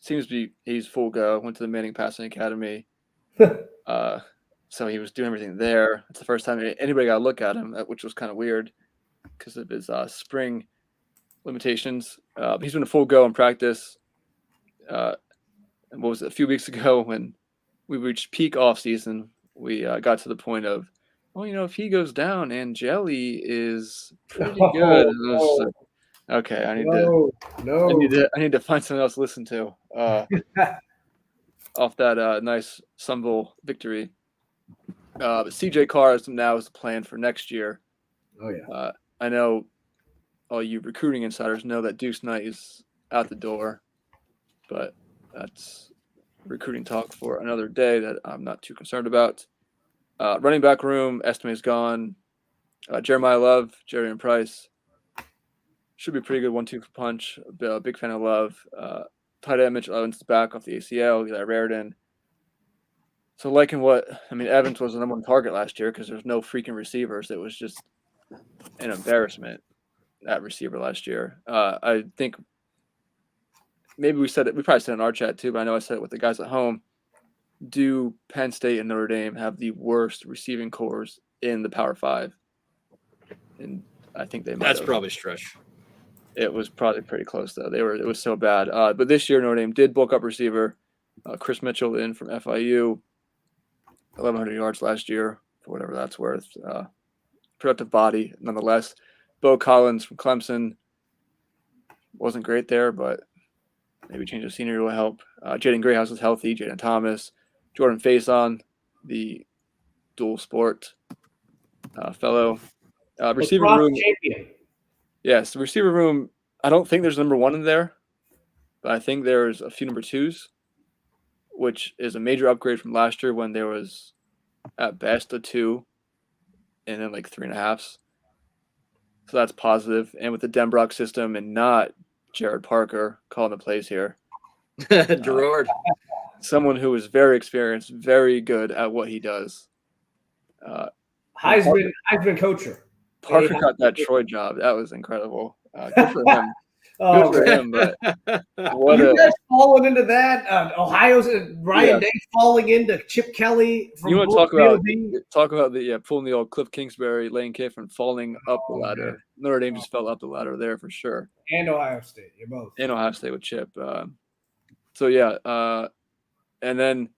Seems to be he's full go. Went to the Manning Passing Academy. So he was doing everything there. It's the first time anybody got a look at him, which was kind of weird because of his spring limitations. He's been a full go in practice. And what was it, a few weeks ago when we reached peak off season, we got to the point of, if he goes down, Angeli is pretty good. Okay, I need to find something else to listen to off that nice Sun Bowl victory. But CJ Carr is the plan for next year. Oh yeah. I know all you recruiting insiders know that Deuce Knight is out the door, but that's recruiting talk for another day that I'm not too concerned about. Running back room, Estime is gone. Jeremiah Love, Jerry and Price. Should be a pretty good 1-2 punch. Big fan of Love. Tight end Mitchell Evans is back off the ACL. Eli Raridan. So Evans was the number one target last year because there's no freaking receivers. It was just an embarrassment at receiver last year. I think maybe we probably said it in our chat too, but I know I said it with the guys at home. Do Penn State and Notre Dame have the worst receiving cores in the Power Five? And I think they might. That's probably stretch. It was probably pretty close though. It was so bad. But this year Notre Dame did bulk up receiver. Chris Mitchell in from FIU, 1,100 yards last year for whatever that's worth. Productive body nonetheless. Bo Collins from Clemson wasn't great there, but maybe change of scenery will help. Jaden Greyhouse is healthy. Jaden Thomas, Jordan Faison, the dual sport fellow. Receiver room. Champion. Yes, the receiver room, I don't think there's number one in there, but I think there's a few number twos, which is a major upgrade from last year when there was at best a 2 and then like 3.5s. So that's positive. And with the Denbrock system and not Jared Parker calling the plays here. Gerard. Someone who is very experienced, very good at what he does. Heisman coacher. Parker got that Troy job. That was incredible. Good for him. Oh, Good for man. him. But what You a guys falling into that? Ohio's Ryan Yeah. Day falling into Chip Kelly from you want to BYU. talk about the pulling the old Cliff Kingsbury, Lane Kiffin falling up the ladder. man. Notre Dame just fell up the ladder there for sure. And Ohio State. You're both. And Ohio State with Chip. So yeah, and then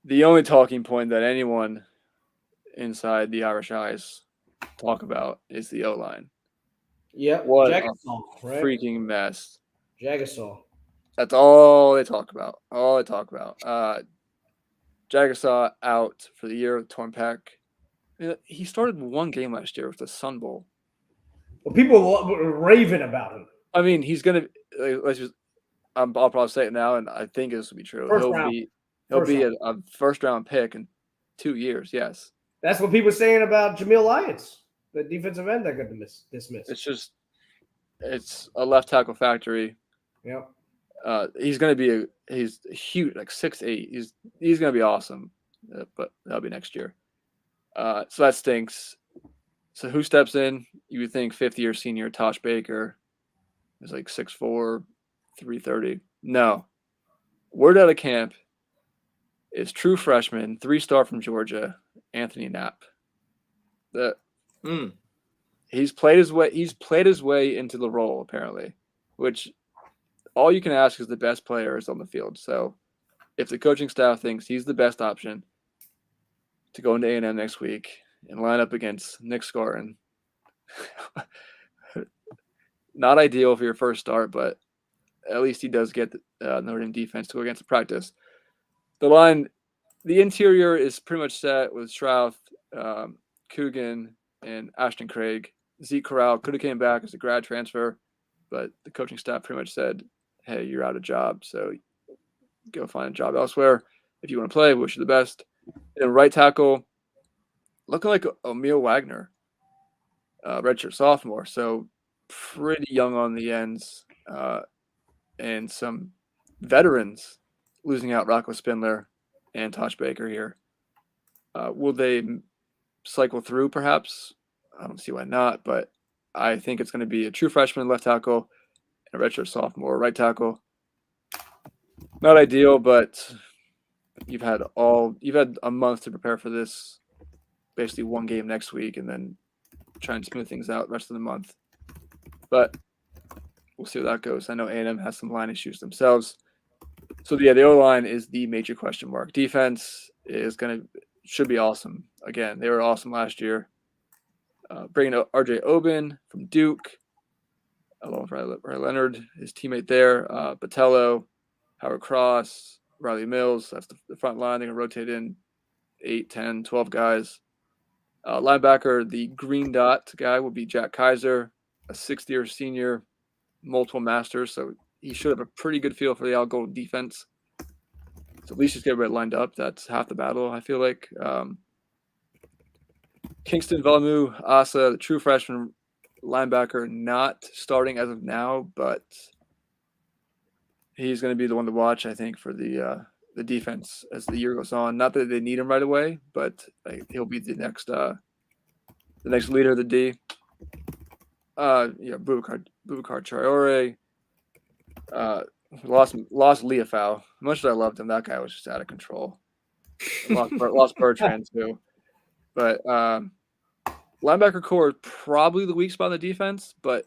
the only talking point that anyone inside the Irish Eyes talk about is the O-line. Yep. What Jagasaw, a right? freaking mess. Jagasaw. That's all they talk about. Jagasaw out for the year with torn pec. He started one game last year with the Sun Bowl. Well, people were raving about him. I mean, he's gonna. I'll probably say it now, and I think this will be true. He'll be a first round pick in 2 years. Yes, that's what people were saying about Jamil Lyons, the defensive end that got dismissed. It's a left tackle factory. Yep. He's huge, like 6'8". He's gonna be awesome, but that'll be next year. So that stinks. So who steps in? You would think 5th-year senior Tosh Baker is like 6'4", 330. No, word out of camp is true freshman, 3-star from Georgia, Anthony Knapp. He's played his way into the role apparently, which all you can ask is the best player is on the field. So if the coaching staff thinks he's the best option to go into A&M next week and line up against Nick Scorin, not ideal for your first start, but at least he does get the Notre Dame defense to go against the practice. The line, the interior is pretty much set with Shrouth, Coogan, and Ashton Craig. Zeke Corral could have came back as a grad transfer, but the coaching staff pretty much said, hey, you're out of job, so go find a job elsewhere. If you want to play, wish you the best. And right tackle, looking like Emil Wagner, redshirt sophomore, so pretty young on the ends, and some veterans losing out Rocco Spindler and Tosh Baker here. Will they cycle through perhaps? I don't see why not, but I think it's going to be a true freshman left tackle and a redshirt sophomore right tackle. Not ideal, but you've had a month to prepare for this. Basically one game next week and then try and smooth things out the rest of the month. But we'll see where that goes. I know A&M has some line issues themselves. So yeah, the O-line is the major question mark. Defense should be awesome. Again, they were awesome last year. Bringing RJ Oben from Duke, along with Riley Leonard, his teammate there. Botello, Howard Cross, Riley Mills. That's the front line. They're going to rotate in 8, 10, 12 guys. Linebacker, the green dot guy will be Jack Kaiser, a 6th-year senior, multiple masters, so he should have a pretty good feel for the all-gold defense. So at least just get everybody lined up. That's half the battle, I feel like. Kingston Velamu Asa, the true freshman linebacker, not starting as of now, but he's going to be the one to watch, I think, for the defense as the year goes on. Not that they need him right away, but he'll be the next leader of the D. Boubacar Traore. Lost Leafau. Much as I loved him, that guy was just out of control. Lost Bertrand too. But linebacker core is probably the weak spot in the defense, but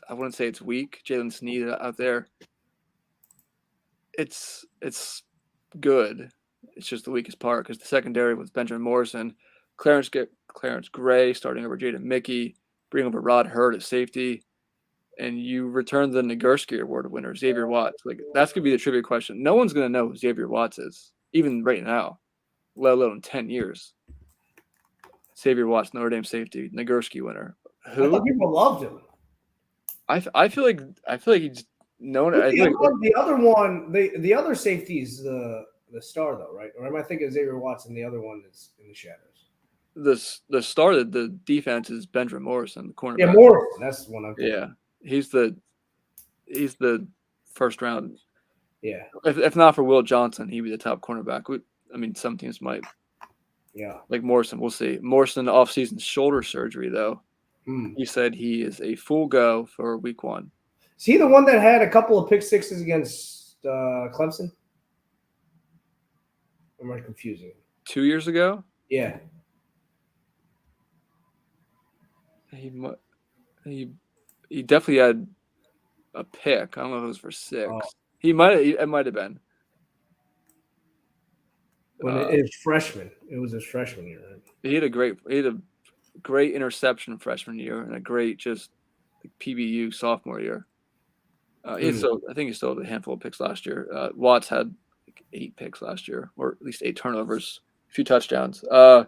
I wouldn't say it's weak. Jalen Sneed out there. It's good. It's just the weakest part because the secondary was Benjamin Morrison, Clarence Gray starting over Jaden Mickey, bring over Rod Hurd at safety, and you return the Nagurski Award winner, Xavier Watts. Like that's gonna be the trivia question. No one's gonna know who Xavier Watts is, even right now, let alone 10 years. Xavier Watts, Notre Dame safety, Nagurski winner. Who? I thought people loved him. I feel like he's known. The other one, the other safety is the star though, right? Or am I thinking Xavier Watts and the other one is in the shadows? The star of the defense is Benjamin Morrison, the cornerback. Yeah, Morrison. That's the one I'm thinking. Yeah, he's the first round. Yeah. If not for Will Johnson, he'd be the top cornerback. Some teams might. Yeah. Like Morrison, we'll see. Morrison offseason shoulder surgery though. He said he is a full go for week 1. Is he the one that had a couple of pick sixes against Clemson? Or am I confusing? 2 years ago? Yeah. He definitely had a pick. I don't know if it was for 6. Oh. It might have been. When it was freshman. It was his freshman year, right? He had a great interception freshman year and a great just PBU sophomore year. I think he still had a handful of picks last year. Watts had 8 picks last year, or at least 8 turnovers, a few touchdowns. So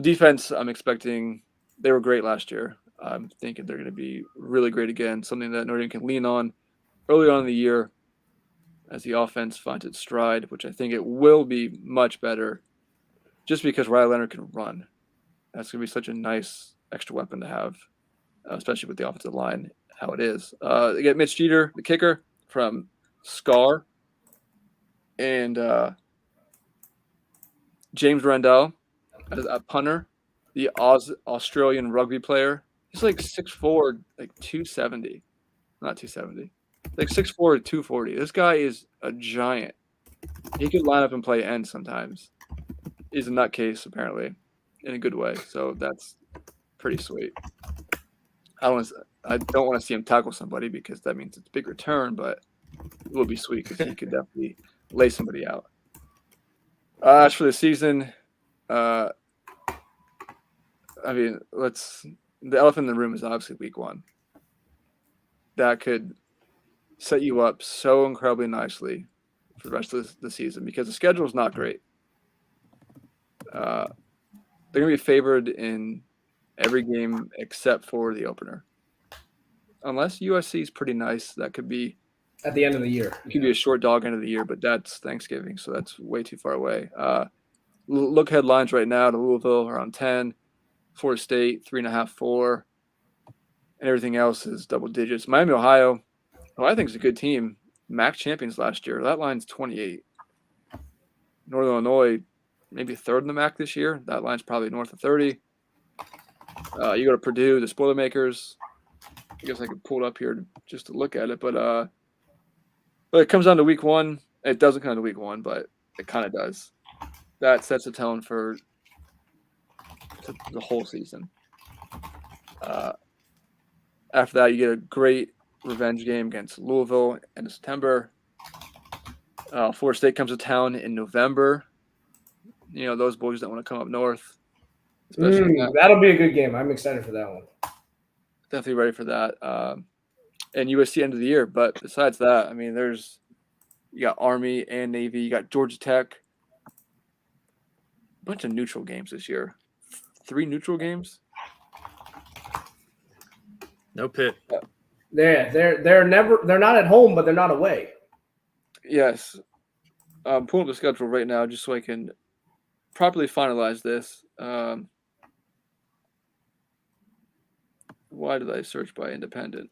defense, I'm expecting they were great last year. I'm thinking they're going to be really great again, something that Notre Dame can lean on early on in the year as the offense finds its stride, which I think it will be much better just because Riley Leonard can run. That's going to be such a nice extra weapon to have, especially with the offensive line, how it is. They get Mitch Jeter, the kicker, from SCAR, and James Randall, a punter, the Australian rugby player. He's like 6'4", like 270. Not 270. Like 6'4", 240. This guy is a giant. He could line up and play end sometimes. He's a nutcase, apparently, in a good way. So that's pretty sweet. I don't want to see him tackle somebody because that means it's a big return, but it will be sweet because he could definitely lay somebody out. As for the season, the elephant in the room is obviously week 1. That could set you up so incredibly nicely for the rest of the season because the schedule is not great. They're going to be favored in every game except for the opener. Unless USC is pretty nice, that could be at the end of the year. It could be a short dog end of the year, but that's Thanksgiving, so that's way too far away. Look headlines right now to Louisville around 10, Florida State 3.5, 4, and everything else is double digits. Miami, Ohio, who I think is a good team, MAC champions last year. That line's 28. Northern Illinois, maybe third in the MAC this year. That line's probably north of 30. You go to Purdue, the Spoilermakers. I guess I could pull it up here just to look at it, but it comes down to week 1. It doesn't come down to week 1, but it kind of does. That sets the tone for the whole season. After that, you get a great revenge game against Louisville in September. Florida State comes to town in November. You know, those boys that want to come up north. That'll be a good game. I'm excited for that one. Definitely ready for that. And USC end of the year. But besides that, I mean, you got Army and Navy. You got Georgia Tech. A bunch of neutral games this year. 3 neutral games. No pit. They're not at home, but they're not away. Yes. I'm pulling up the schedule right now just so I can properly finalize this. Why did I search by independent?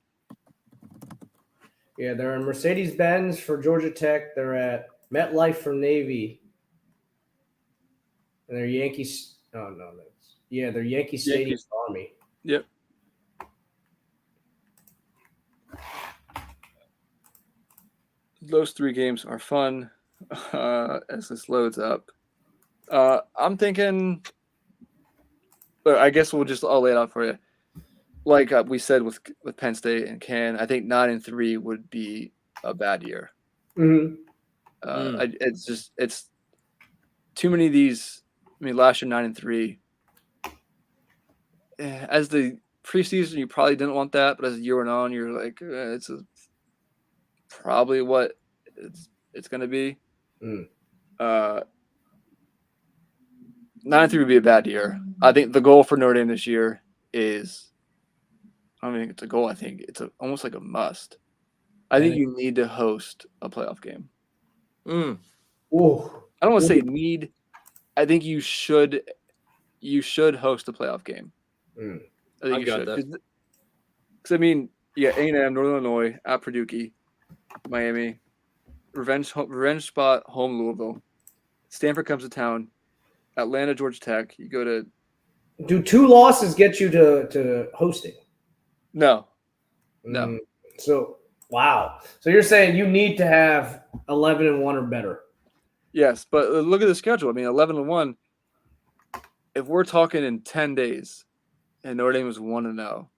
Yeah, they're in Mercedes-Benz for Georgia Tech. They're at MetLife for Navy. And they're Yankees. Oh, no. They're Yankee Stadium for Army. Yep. Those 3 games are fun as this loads up. I'm thinking, but I guess I'll lay it out for you. Like we said with Penn State and Ken, I think 9-3 would be a bad year. Mm-hmm. It's too many of these. I mean, last year 9-3. As the preseason, you probably didn't want that, but as the year went on, you're like, it's probably what it's going to be. 9-3 would be a bad year. I think the goal for Notre Dame this year is. I don't think it's a goal. I think it's almost like a must. I think you need to host a playoff game. Ooh. I don't want to say need. I think you should host a playoff game. I think you should. Because I mean, yeah, A&M, Northern Illinois, at Purdue, Miami, revenge spot, home Louisville. Stanford comes to town. Atlanta, Georgia Tech. You go to Do 2 losses get you to hosting? No. So wow. So you're saying you need to have 11-1 or better. Yes, but look at the schedule. I mean, 11-1. If we're talking in 10 days, and Notre Dame was 1-0,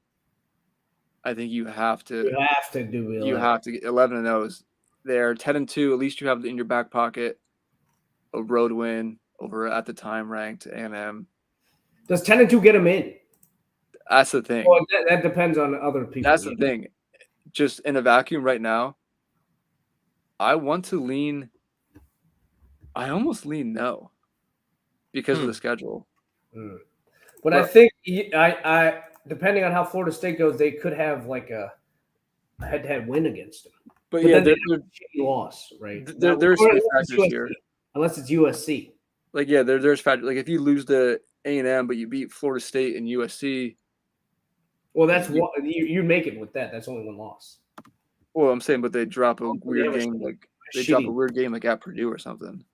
I think you have to. You have to do 11. You have to get 11-0s. They're 10-2. At least you have in your back pocket a road win over at the time ranked A&M. Does 10-2 get them in? That's the thing. Well, that depends on other people. That's the thing. Just in a vacuum right now, I want to lean. I almost lean no because of the schedule. But I think I depending on how Florida State goes, they could have like a head-to-head win against them. But yeah, there's a loss, right? There's factors here. Unless it's USC. Like yeah, there's factors. Like if you lose to A&M, but you beat Florida State and USC. Well, that's what you make it with that. That's only 1 loss. Well, I'm saying, but they drop a weird game like at Purdue or something.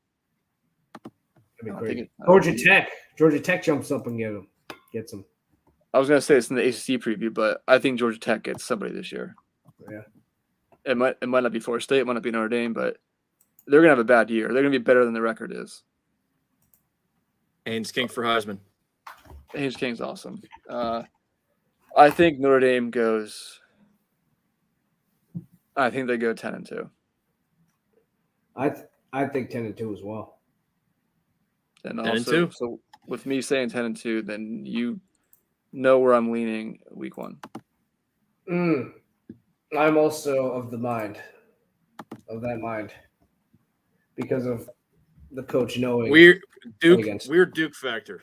Georgia Tech jumps up and gets them. I was gonna say it's in the ACC preview, but I think Georgia Tech gets somebody this year. Yeah, it might not be Florida State, it might not be Notre Dame, but they're gonna have a bad year. They're gonna be better than the record is. Haynes King for Heisman. Haynes King's awesome. I think Notre Dame goes. I think they go 10-2. I think 10-2 as well. And also, so with me saying 10-2, then you know where I'm leaning week 1. I'm also of that mind, because of the coach knowing weird Duke factor.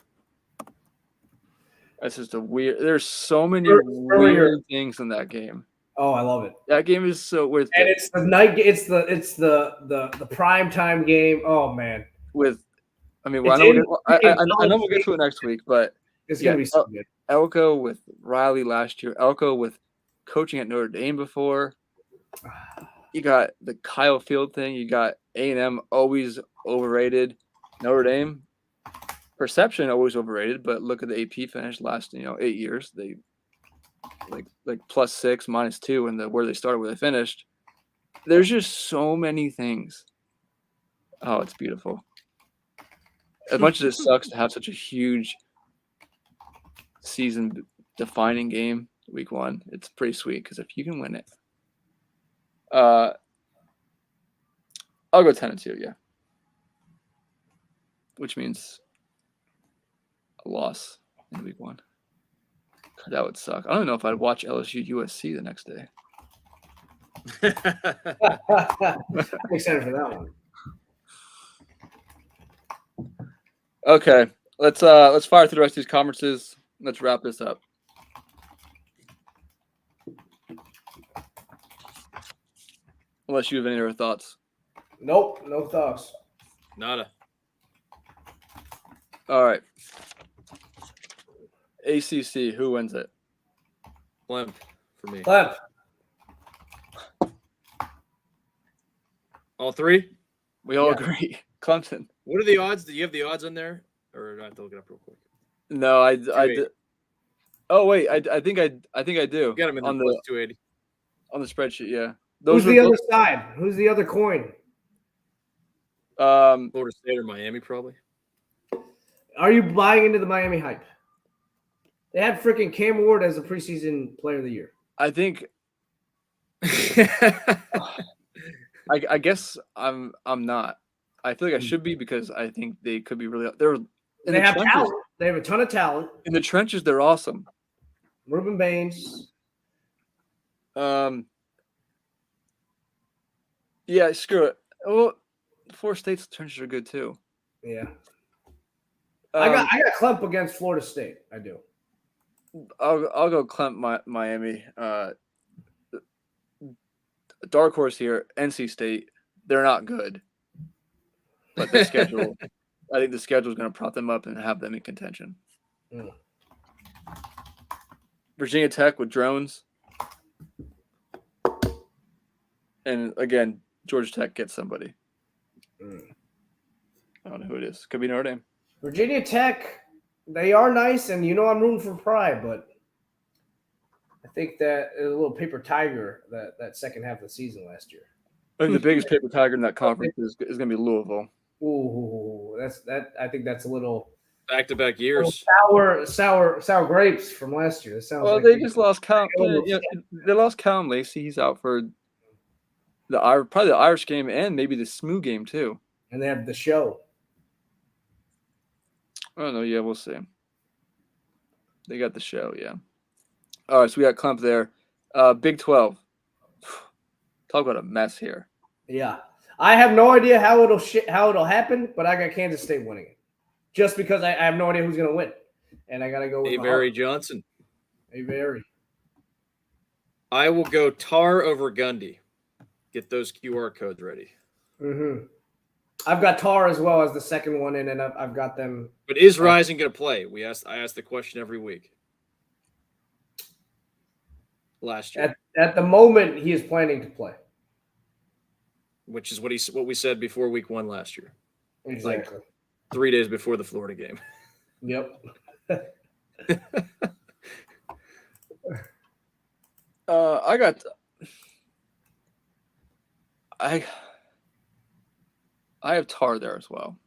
That's just a weird. There's so many weird things in that game. Oh, I love it. That game is so weird. And it's the night. It's the prime time game. Oh man. I know we'll get to it next week, but it's gonna be so good. Elko with Riley last year. Elko with coaching at Notre Dame before. You got the Kyle Field thing. You got A&M always overrated. Notre Dame perception always overrated, but look at the AP finish last 8 years. They like +6, -2, and where they started, where they finished. There's just so many things. Oh, it's beautiful. As much as it sucks to have such a huge season-defining game week 1, it's pretty sweet because if you can win it, I'll go 10-2, yeah, which means a loss in week 1. That would suck. I don't know if I'd watch LSU USC the next day. I'm excited for that one. Okay, let's fire through the rest of these conferences. Let's wrap this up. Unless you have any other thoughts. Nope, no thoughts. Nada. All right. ACC, who wins it? Clem for me. Clem. All 3? We all agree. Clemson. What are the odds? Do you have the odds on there? Or do I have to look it up real quick? No, I did. Oh wait, I think I do. You got them in the +280 on the spreadsheet. Yeah. Who's the other side? Who's the other coin? Florida State or Miami, probably. Are you buying into the Miami hype? They had freaking Cam Ward as the preseason player of the year. I think. I guess I'm not. I feel like I should be because I think they could be really. They have talent. They have a ton of talent. In the trenches, they're awesome. Ruben Baines. Yeah, screw it. Well, Florida State's trenches are good too. Yeah. I got Clemp against Florida State. I do. I'll go Clemp Miami. Dark horse here, NC State. They're not good, but the schedule. I think the schedule is going to prop them up and have them in contention. Virginia Tech with drones, and again, Georgia Tech gets somebody. I don't know who it is. Could be Notre Dame. Virginia Tech They are nice, and I'm rooting for Pride, but I think that a little paper tiger that second half of the season last year. I think the biggest paper tiger in that conference is going to be Louisville. Ooh, that. I think that's a little back-to-back years. sour grapes from last year. That sounds Well, like they just lost Cal. They lost Callum Lacey. He's out for probably the Irish game and maybe the SMU game too. And they have the show. I don't know. Yeah, we'll see. They got the show. Yeah. All right, so we got Clemp there. Big 12. Talk about a mess here. Yeah, I have no idea how it'll happen, but I got Kansas State winning it, just because I have no idea who's going to win, and I got to go with Avery Johnson. Avery. I will go Tar over Gundy. Get those QR codes ready. Mm-hmm. I've got Tar as well as the second one in, and I've got them. But is Rising going to play? I ask the question every week. Last year, at the moment, he is planning to play, which is what we said before week 1 last year. Exactly. Like 3 days before the Florida game. Yep. I have Tar there as well.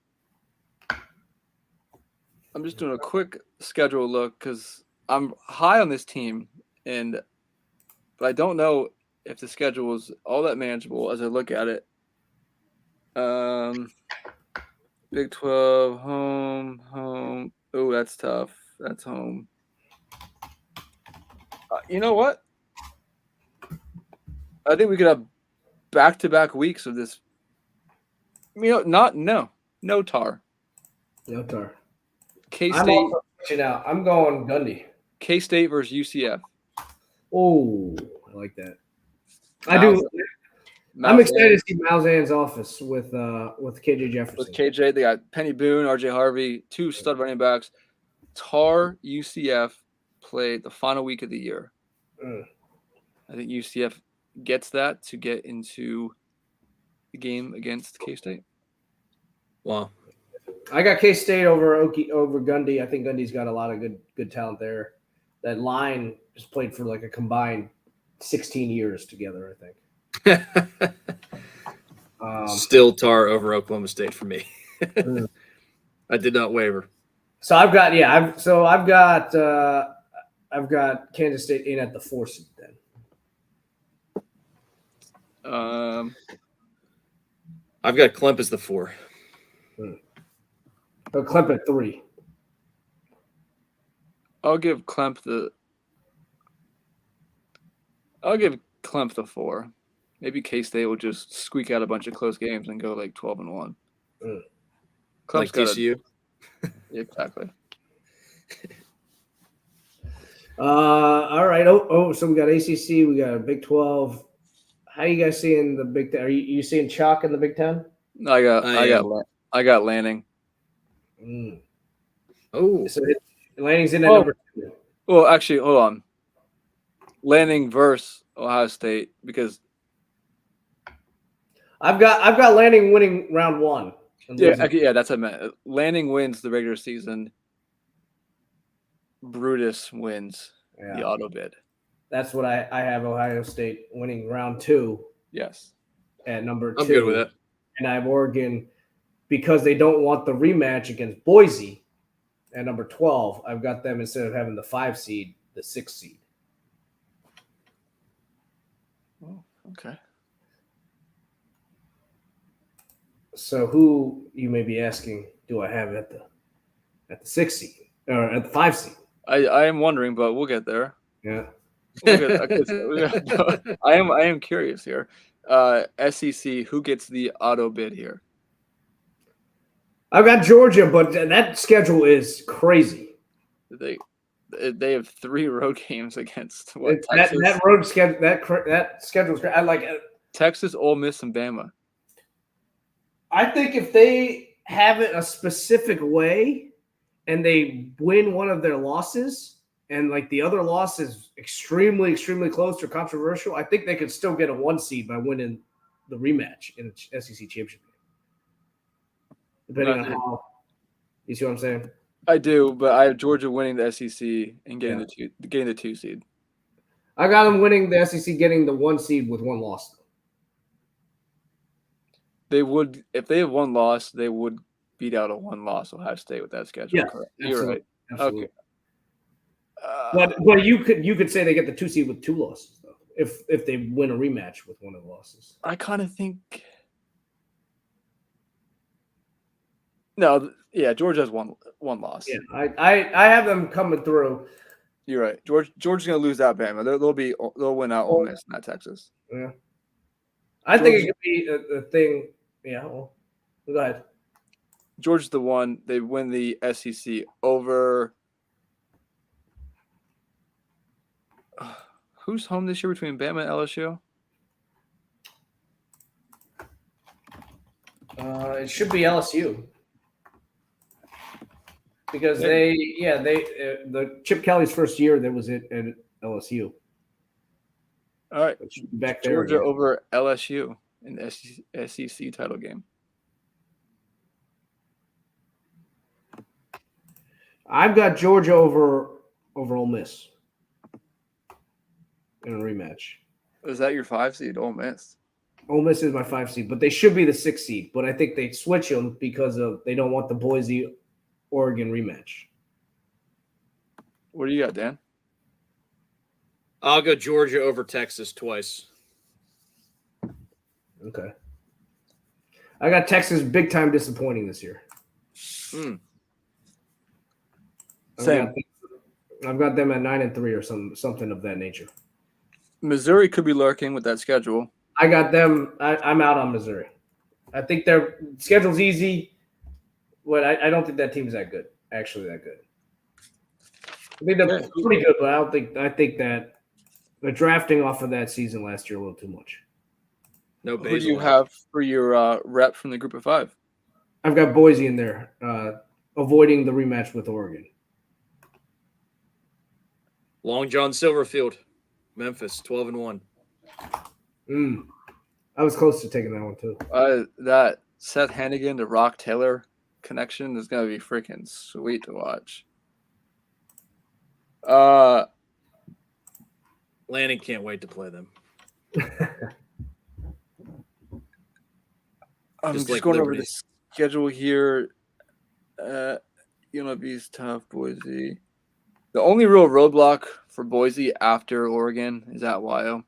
I'm just doing a quick schedule look because I'm high on this team, but I don't know if the schedule is all that manageable as I look at it. Big 12, home. Oh, that's tough. That's home. You know what? I think we could have back-to-back weeks of this. No Tar. No Tar. K-State. I'm going Gundy. K-State versus UCF. Oh, I like that. I do. I'm excited to see Malzahn's office with KJ Jefferson. With KJ, they got Penny Boone, RJ Harvey, 2 stud running backs. Tar UCF played the final week of the year. I think UCF gets that to get into the game against K-State. Wow. I got K-State over Gundy. I think Gundy's got a lot of good talent there. That line just played for like a combined 16 years together, I think. Still Tar over Oklahoma State for me. I did not waver. So I've got Kansas State in at the 4 seed then. I've got Clemp as the 4. But Clemp at 3. I'll give Clemp the 4. Maybe K-State will just squeak out a bunch of close games and go like 12-1. Like TCU. Yeah, exactly. All right. So we got ACC. We got a Big 12. How you guys seeing the Big 10? Are you seeing chalk in the Big 10? No, I got Lanning. Oh, so Lanning's in at number 2. Well, actually, hold on. Lanning versus Ohio State because I've got Lanning winning round 1. Yeah, that's what I meant. Lanning wins the regular season. Brutus wins the auto bid. That's what I have Ohio State winning round 2. Yes. At number 2. I'm good with that. And I have Oregon because they don't want the rematch against Boise at number 12. I've got them instead of having the 5 seed, the 6 seed. Oh, okay. So who you may be asking do I have at the 6 seed or at the 5 seed? I am wondering, but we'll get there. Yeah. I am curious here. SEC, who gets the auto bid here? I've got Georgia, but that schedule is crazy. They have 3 road games against Texas. That road schedule. That schedule's great. I like it. Texas, Ole Miss, and Bama. I think if they have it a specific way and they win one of their losses and like the other loss is extremely, extremely close or controversial, I think they could still get a 1 seed by winning the rematch in the SEC championship game. Depending on how, you see what I'm saying? I do, but I have Georgia winning the SEC and getting Yeah. the 2 seed. I got them winning the SEC, getting the 1 seed with 1 loss. They would, if they have 1 loss, they would beat out a 1-loss Ohio State with that schedule. Yeah, Correct. absolutely, You're right. absolutely. Okay. But you could say they get the 2 seed with 2 losses though, if they win a rematch with one of the losses. I kind of think. No, yeah, Georgia has one loss. Yeah, I have them coming through. You're right. Georgia's gonna lose that Bama. They'll win out Ole Miss, not Texas. Yeah, I think it could be a thing. Yeah, well, go ahead. Georgia's the one. They win the SEC over. Who's home this year between Bama and LSU? It should be LSU because the Chip Kelly's first year that was at LSU. All right, back there. Georgia over LSU in the SEC title game. I've got Georgia over Ole Miss in a rematch. Is that your 5 seed, Ole Miss? Ole Miss is my 5 seed, but they should be the 6 seed. But I think they switch them because they don't want the Boise, Oregon rematch. What do you got, Dan? I'll go Georgia over Texas twice. Okay. I got Texas big time disappointing this year. Same. I've got them at 9-3 or something of that nature. Missouri could be lurking with that schedule. I got them. I'm out on Missouri. I think their schedule's easy, but I don't think that team's that good. Actually, that good. I think they're pretty good, but I think that they're drafting off of that season last year a little too much. No, who do you have for your rep from the group of 5? I've got Boise in there, avoiding the rematch with Oregon. Long John Silverfield, Memphis, 12-1. I was close to taking that one too. That Seth Hannigan to Rock Taylor connection is gonna be freaking sweet to watch. Lanning can't wait to play them. I'm just going over the schedule here. UNLV's tough, Boise. The only real roadblock for Boise after Oregon is at YO.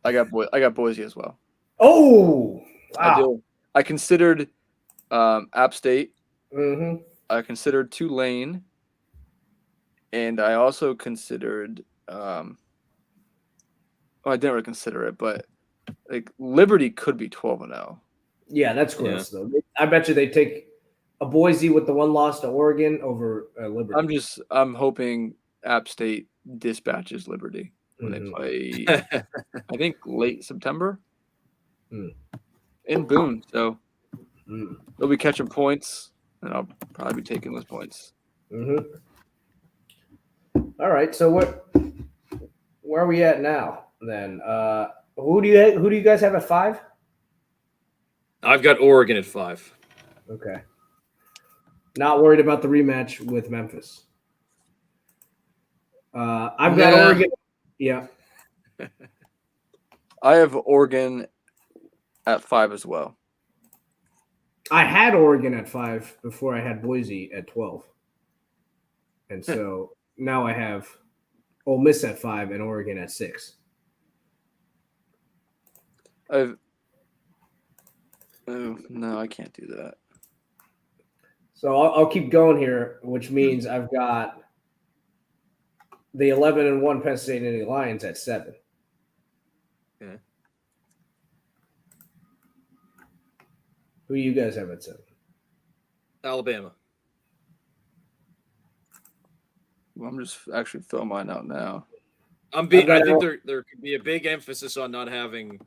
I got Boise as well. Oh, wow. I do. I considered App State. Mm-hmm. I considered Tulane, and I also considered. I didn't really consider it, but like Liberty could be 12-0. Yeah, that's gross though. I bet you they take a Boise with the 1 loss to Oregon over Liberty. I'm hoping App State dispatches Liberty when they play. I think late September in Boone. So they'll be catching points, and I'll probably be taking those points. All right. So where are we at now? Then who do you guys have at 5? I've got Oregon at 5. Okay. Not worried about the rematch with Memphis. I've got Oregon. Yeah. I have Oregon at 5 as well. I had Oregon at 5 before I had Boise at 12. And so now I have Ole Miss at 5 and Oregon at 6. No, I can't do that. So I'll keep going here, which means I've got the 11-1 Penn State Nittany Lions at 7. Okay. Who do you guys have at 7? Alabama. Well, I'm just actually filling mine out now. I think there could be a big emphasis on not having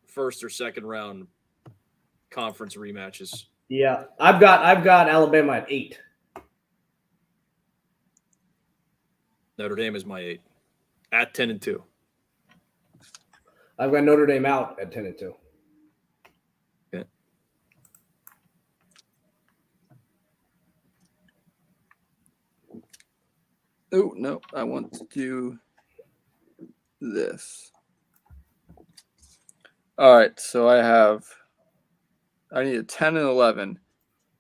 first or second round conference rematches. Yeah, I've got Alabama at 8. Notre Dame is my 8 at 10-2. I've got Notre Dame out at 10-2. Okay. Oh, no. I want to do this. All right. So I need a 10 and 11.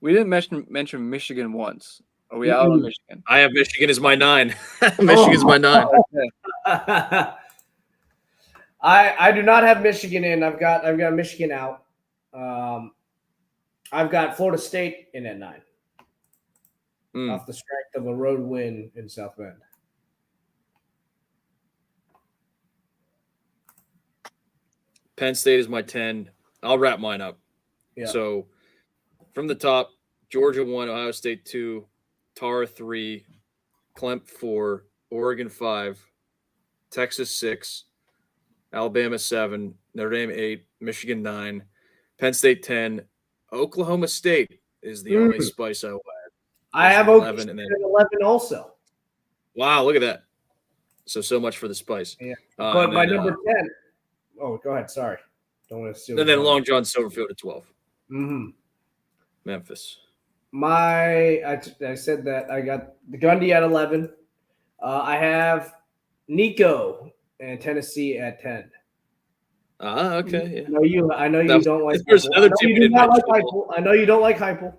We didn't mention Michigan once. Are we out on Michigan? I have Michigan as my 9. Michigan's my 9. I do not have Michigan in. I've got Michigan out. I've got Florida State in at 9. Off the strength of a road win in South Bend. Penn State is my 10. I'll wrap mine up. Yeah. So from the top, Georgia 1, Ohio State 2, Tara 3, Clemp 4, Oregon 5, Texas 6, Alabama 7, Notre Dame 8, Michigan 9, Penn State 10, Oklahoma State is the only spice I will add. I have 11 and then 11 also. Wow, look at that. So much for the spice. Yeah. But my number 10. Oh, go ahead. Sorry. Don't want to assume. And then Long John Silverfield at 12. Mm-hmm. Memphis. I said that I got the Gundy at 11. I have Nico and Tennessee at 10. Okay. Yeah. I know you don't like. There's another team you do not like Heupel. I know you don't like Heupel.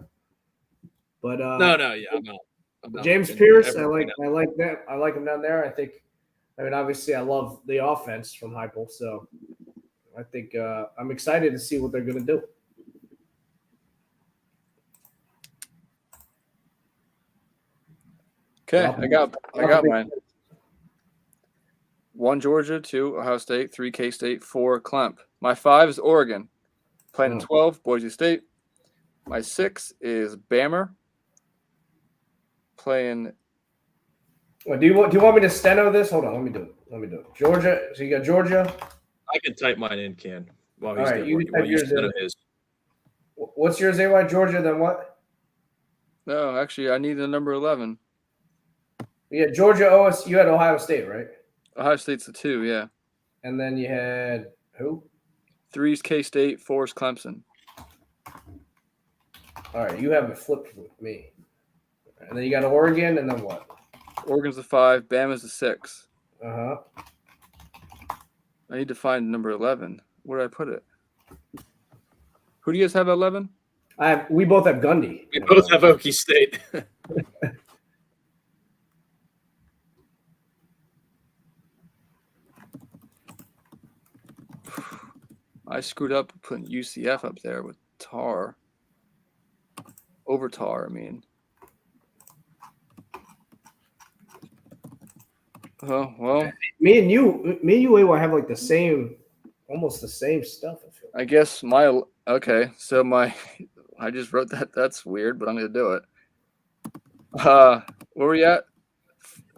But no, yeah, I'm not. James Pierce, I like that. I like him down there. I mean, obviously, I love the offense from Heupel, so I think I'm excited to see what they're going to do. Okay, I got mine. 1 Georgia, 2 Ohio State, 3 K-State, 4 Clemp. My 5 is Oregon, playing 12 Boise State. My 6 is Bammer, playing. Well, do you want me to steno this? Hold on, let me do it. Georgia. So you got Georgia. I can type mine in, Ken. While he's all right, you type yours in. His. What's yours, AY? Georgia, then what? No, actually, I need the number 11. Yeah, Georgia, OS. You had Ohio State, right? Ohio State's the 2, yeah. And then you had who? 3's K-State, 4's Clemson. All right, you have it flipped with me. And then you got Oregon, and then what? Oregon's the 5, Bama's the 6. Uh-huh. I need to find number 11. Where did I put it? Who do you guys have at 11? We both have Gundy. We both have Okie State. I screwed up putting UCF up there with Tar. Over Tar, I mean. Oh, well. Me and you, AY, have like almost the same stuff. I feel. I guess I just wrote that. That's weird, but I'm going to do it. Where were you at?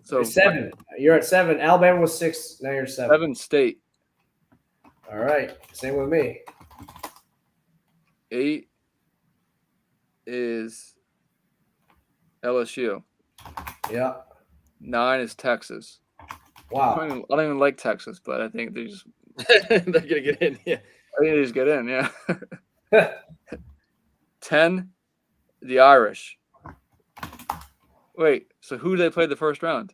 So 7. You're at 7. Alabama was 6. Now you're 7. 7 State. All right. Same with me. 8 is LSU. Yeah. 9 is Texas. Wow. I don't even like Texas, but I think they're gonna get in. Yeah. I think they just get in. Yeah. 10, the Irish. Wait. So who did they play the first round?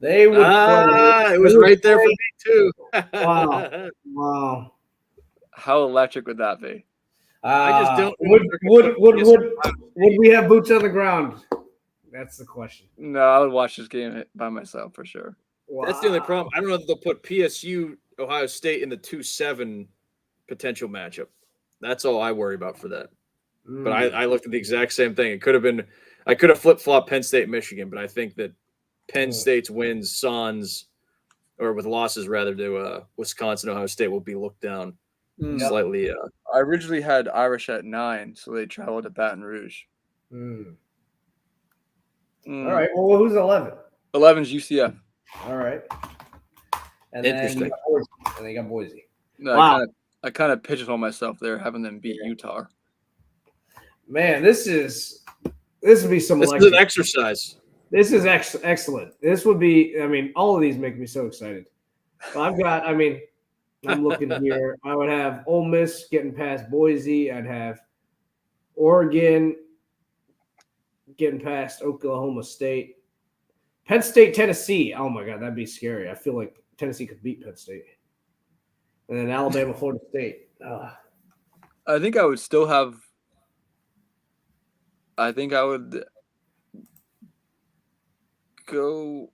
They would. It was right there for me too. Wow. How electric would that be? I just don't. Would we have boots on the ground? That's the question. No, I would watch this game by myself for sure. Wow. That's the only problem. I don't know if they'll put PSU Ohio State in the 2-7 potential matchup. That's all I worry about for that. But I looked at the exact same thing. I could have flip-flopped Penn State, Michigan, but I think that Penn State's wins, or with losses rather, to Wisconsin, Ohio State will be looked down slightly. I originally had Irish at 9, so they traveled to Baton Rouge. All right. Well, who's 11? 11's UCF. All right. And Interesting. then you got Boise. No, wow. I kind of pigeonholed myself there, having them beat Utah. Man, this would be some. This is an exercise. This is excellent. This would be. I mean, all of these make me so excited. Well, I'm looking here. I would have Ole Miss getting past Boise. I'd have Oregon getting past Oklahoma State. Penn State, Tennessee. Oh my God, that'd be scary. I feel like Tennessee could beat Penn State. And then Alabama, Florida State. I think I would still have. I think I would go.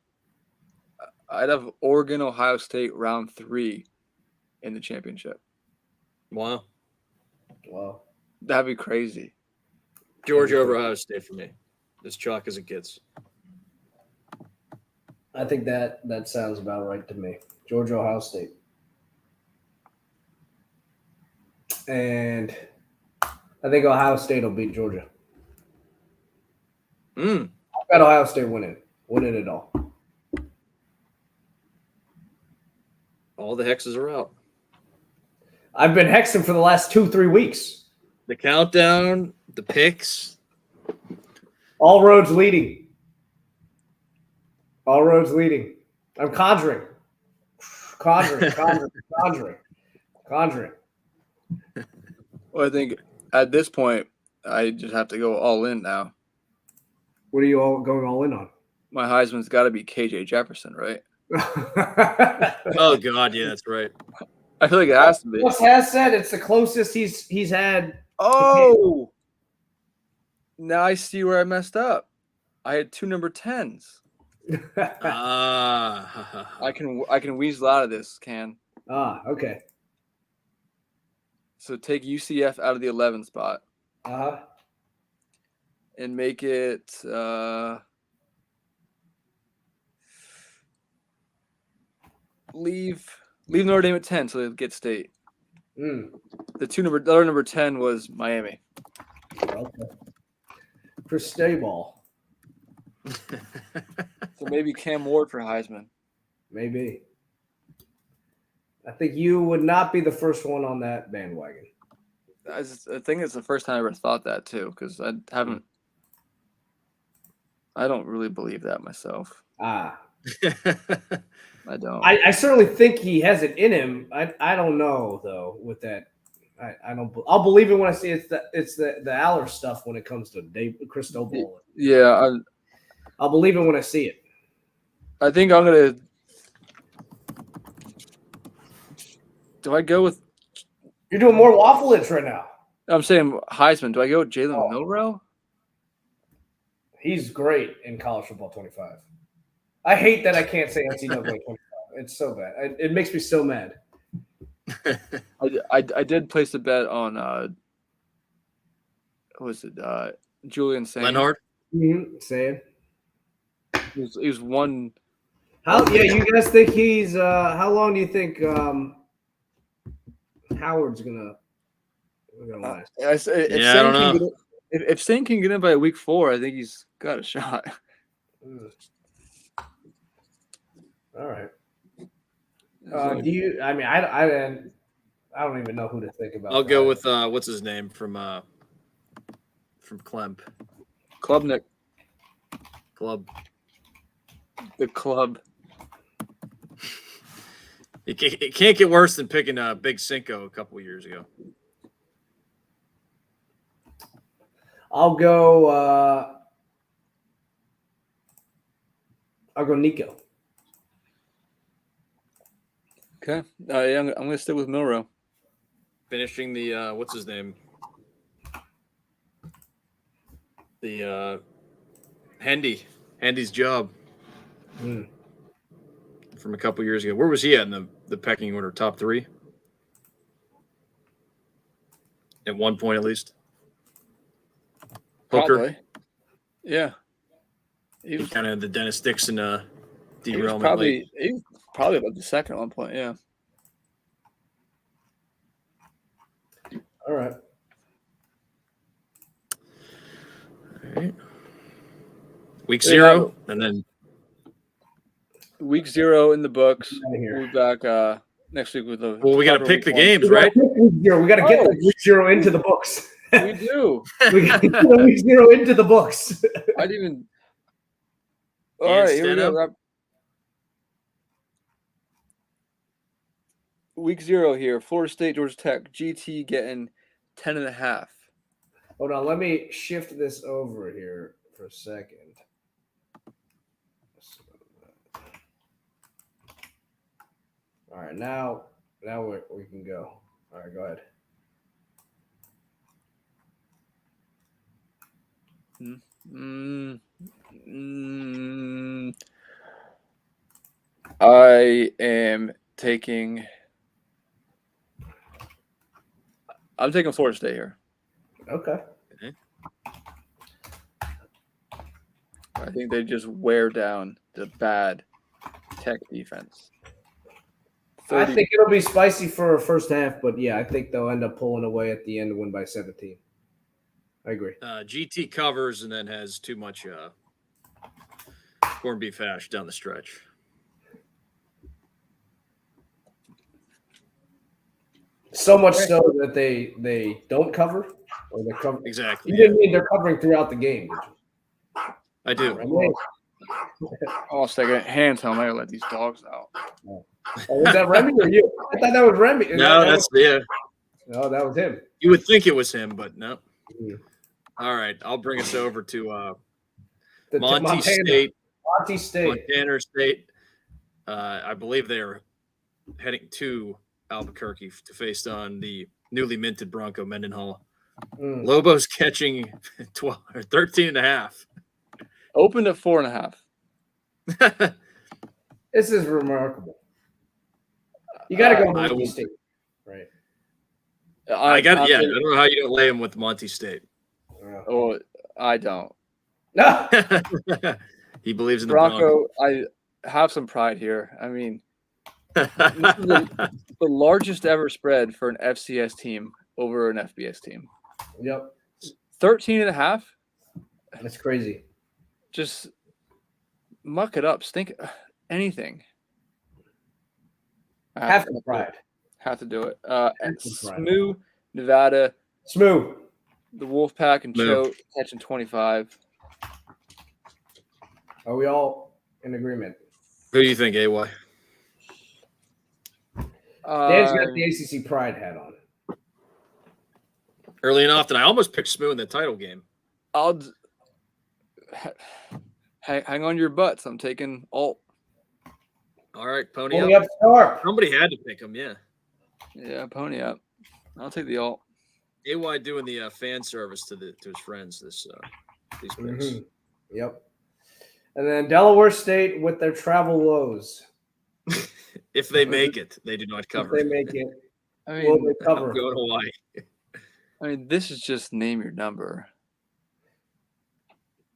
I'd have Oregon, Ohio State round 3 in the championship. Wow. Wow. That'd be crazy. Georgia over Ohio State for me. As chalk as it gets. I think that sounds about right to me. Georgia, Ohio State. And I think Ohio State will beat Georgia. I've got Ohio State winning it all. All the hexes are out. I've been hexing for the last 2-3 weeks. The countdown, the picks. All roads leading. All roads leading. I'm conjuring. Conjuring. Well, I think at this point, I just have to go all in now. What are you all going all in on? My Heisman's got to be KJ Jefferson, right? Oh God, yeah, that's right. I feel like it has to be. What's Has said? It's the closest he's had. Oh, now I see where I messed up. I had 2 number 10s. I can weasel out of this, Can. Okay. So take UCF out of the 11 spot and make it leave Notre Dame at 10 so they get State. The other number 10 was Miami. Okay. For State ball. So maybe Cam Ward for Heisman. Maybe. I think you would not be the first one on that bandwagon. I think it's the first time I ever thought that too, because I don't really believe that myself. I don't. I certainly think he has it in him. I don't know though with that. I don't. I'll believe it when I see it's the Aller stuff when it comes to Chris Snowball. Yeah, I'll believe it when I see it. I think I'm gonna. Do I go with? You're doing more waffleage right now. I'm saying Heisman. Do I go with Jalen Milroe? He's great in college football 25. I hate that I can't say NCAA 25. It's so bad. It makes me so mad. I did place a bet on what was it? Julian Sane. Lenhard? Sane. He was one. You guys think he's how long do you think Howard's gonna last? I don't know. If Sane can get in by week 4, I think he's got a shot. All right. Do you? I mean, I don't even know who to think about. I'll go with what's his name from Clemp. Klubnik. Club. The club. It can't get worse than picking Big Cinco a couple years ago. I'll go Nico. Okay. Yeah, I'm going to stick with Milroe. Finishing the what's his name? The Hendy's job from a couple years ago. Where was he at in the pecking order? Top 3? At one point, at least. Hooker. Probably. Yeah. He was kind of the Dennis Dixon derailment. He was probably about the second at one point, yeah. All right. Week 0, and then week 0 in the books. We'll be back next week with the. Well, we got to pick the games, right? We got to get the week 0 into the books. We do. We got to get the week 0 into the books. I didn't even. All right, here we go. Week 0 here. Florida State, Georgia Tech. GT getting 10.5. Hold on, let me shift this over here for a second. All right, now we can go. All right, go ahead. I am taking. I'm taking Florida State here. Okay. I think they just wear down the bad Tech defense. I think it'll be spicy for a first half, but yeah, I think they'll end up pulling away at the end and win by 17. I agree. GT covers and then has too much corned beef hash down the stretch. So much so that they don't cover, or they cover Exactly. You didn't mean they're covering throughout the game, did you? I do. Oh, a second. Hands home. I gotta let these dogs out. Oh, was that Remy or you? I thought that was Remy. No, yeah. No, that was him. You would think it was him, but no. Mm. All right, I'll bring us over to Montana State. State. Montana State. I believe they are heading to Albuquerque to face on the newly minted Bronco Mendenhall. Lobos catching 12 or 13 and a half. Opened at 4.5. This is remarkable. You got to go Monty State, right? I don't know how you don't lay him with Monty State. Oh, I don't. No. He believes in the Bronco. I have some pride here. I mean, this is the largest ever spread for an FCS team over an FBS team. Yep. 13.5. That's crazy. Just muck it up. Stink anything. Have to pride. Have to do it. SMU, Nevada. SMU. The Wolfpack and Choate catching 25. Are we all in agreement? Who do you think, AY? Dan's got the ACC pride hat on. Early and often, I almost picked SMU in the title game. I'll hang on your butts. I'm taking Alt. All right, pony up star. Somebody had to pick him, yeah. Yeah, pony up. I'll take the Alt. AY doing the fan service to his friends these picks. Mm-hmm. Yep. And then Delaware State with their travel woes. If they make it, they do not cover. If they make it, I mean, will they cover? I'm going to Hawaii. I mean, this is just name your number.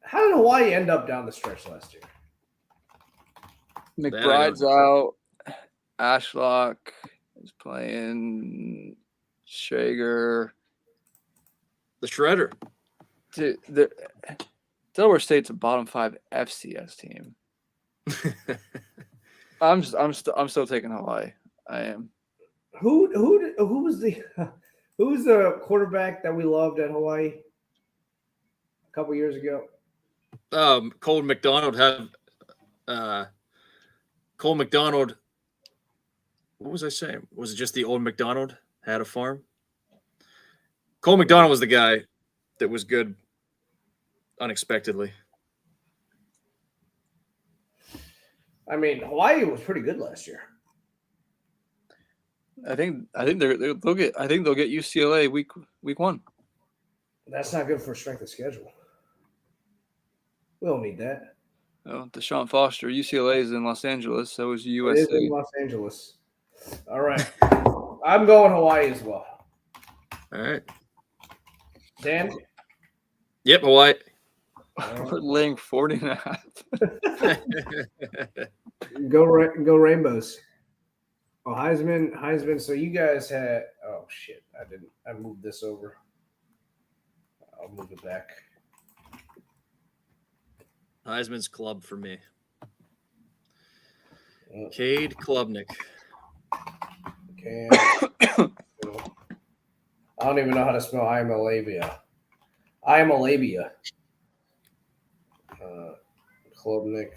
How did Hawaii end up down the stretch last year? McBride's out. Ashlock is playing. Shager. The Shredder. Dude, Delaware State's a bottom 5 FCS team. I'm still taking Hawaii. I am. Who was the quarterback that we loved at Hawaii a couple years ago? Cole McDonald had Cole McDonald. What was I saying? Was it just the old McDonald had a farm? Cole McDonald was the guy that was good unexpectedly. I mean, Hawaii was pretty good last year. I think they'll get UCLA week 1. That's not good for strength of schedule. We don't need that. Oh, Deshaun Foster, UCLA is in Los Angeles, so is USC. It is in Los Angeles. All right. I'm going Hawaii as well. All right. Dan? Yep, Hawaii. We're laying 40.5. Go Rainbows. Oh, Heisman. So you guys had. Oh shit! I moved this over. I'll move it back. Heisman's club for me. Cade Klubnik. Okay. I don't even know how to spell Iamolabia. Klubnik.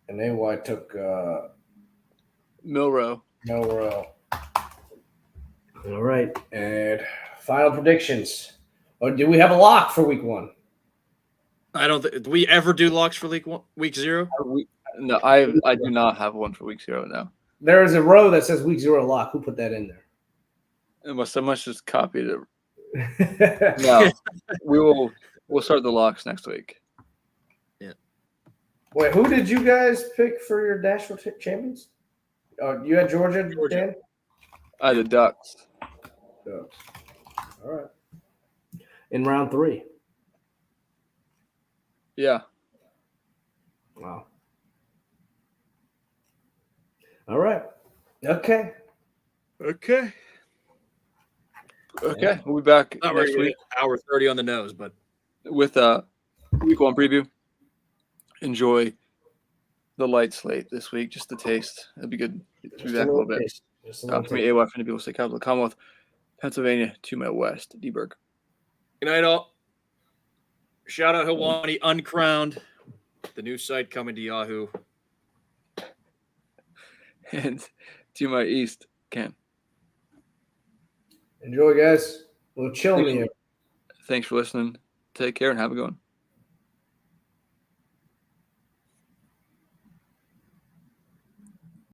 And AY took Milrow. All right. And final predictions. Or do we have a lock for week 1? I don't think. Do we ever do locks for week 0? No, I do not have one for week 0 now. There is a row that says week 0 lock. Who put that in there? Unless someone just copied it. No, we'll start the locks next week. Wait, who did you guys pick for your national champions? Oh, you had Georgia, Dan? I had the Ducks. Ducks. All right. In round 3. Yeah. Wow. All right. Okay. Okay. We'll be back Not next really week hour 30 on the nose, but with a week 1 preview. Enjoy the light slate this week, just the taste. It'd be good to be back a little bit. For me, AY from the People State Capital Commonwealth, Pennsylvania, 2 mile west, D-Burg. good night, all. Shout out Hawani Uncrowned, the new site coming to Yahoo. And to my east, Ken. Enjoy, guys. A little chilling here. Thanks for listening. Take care and have a good one.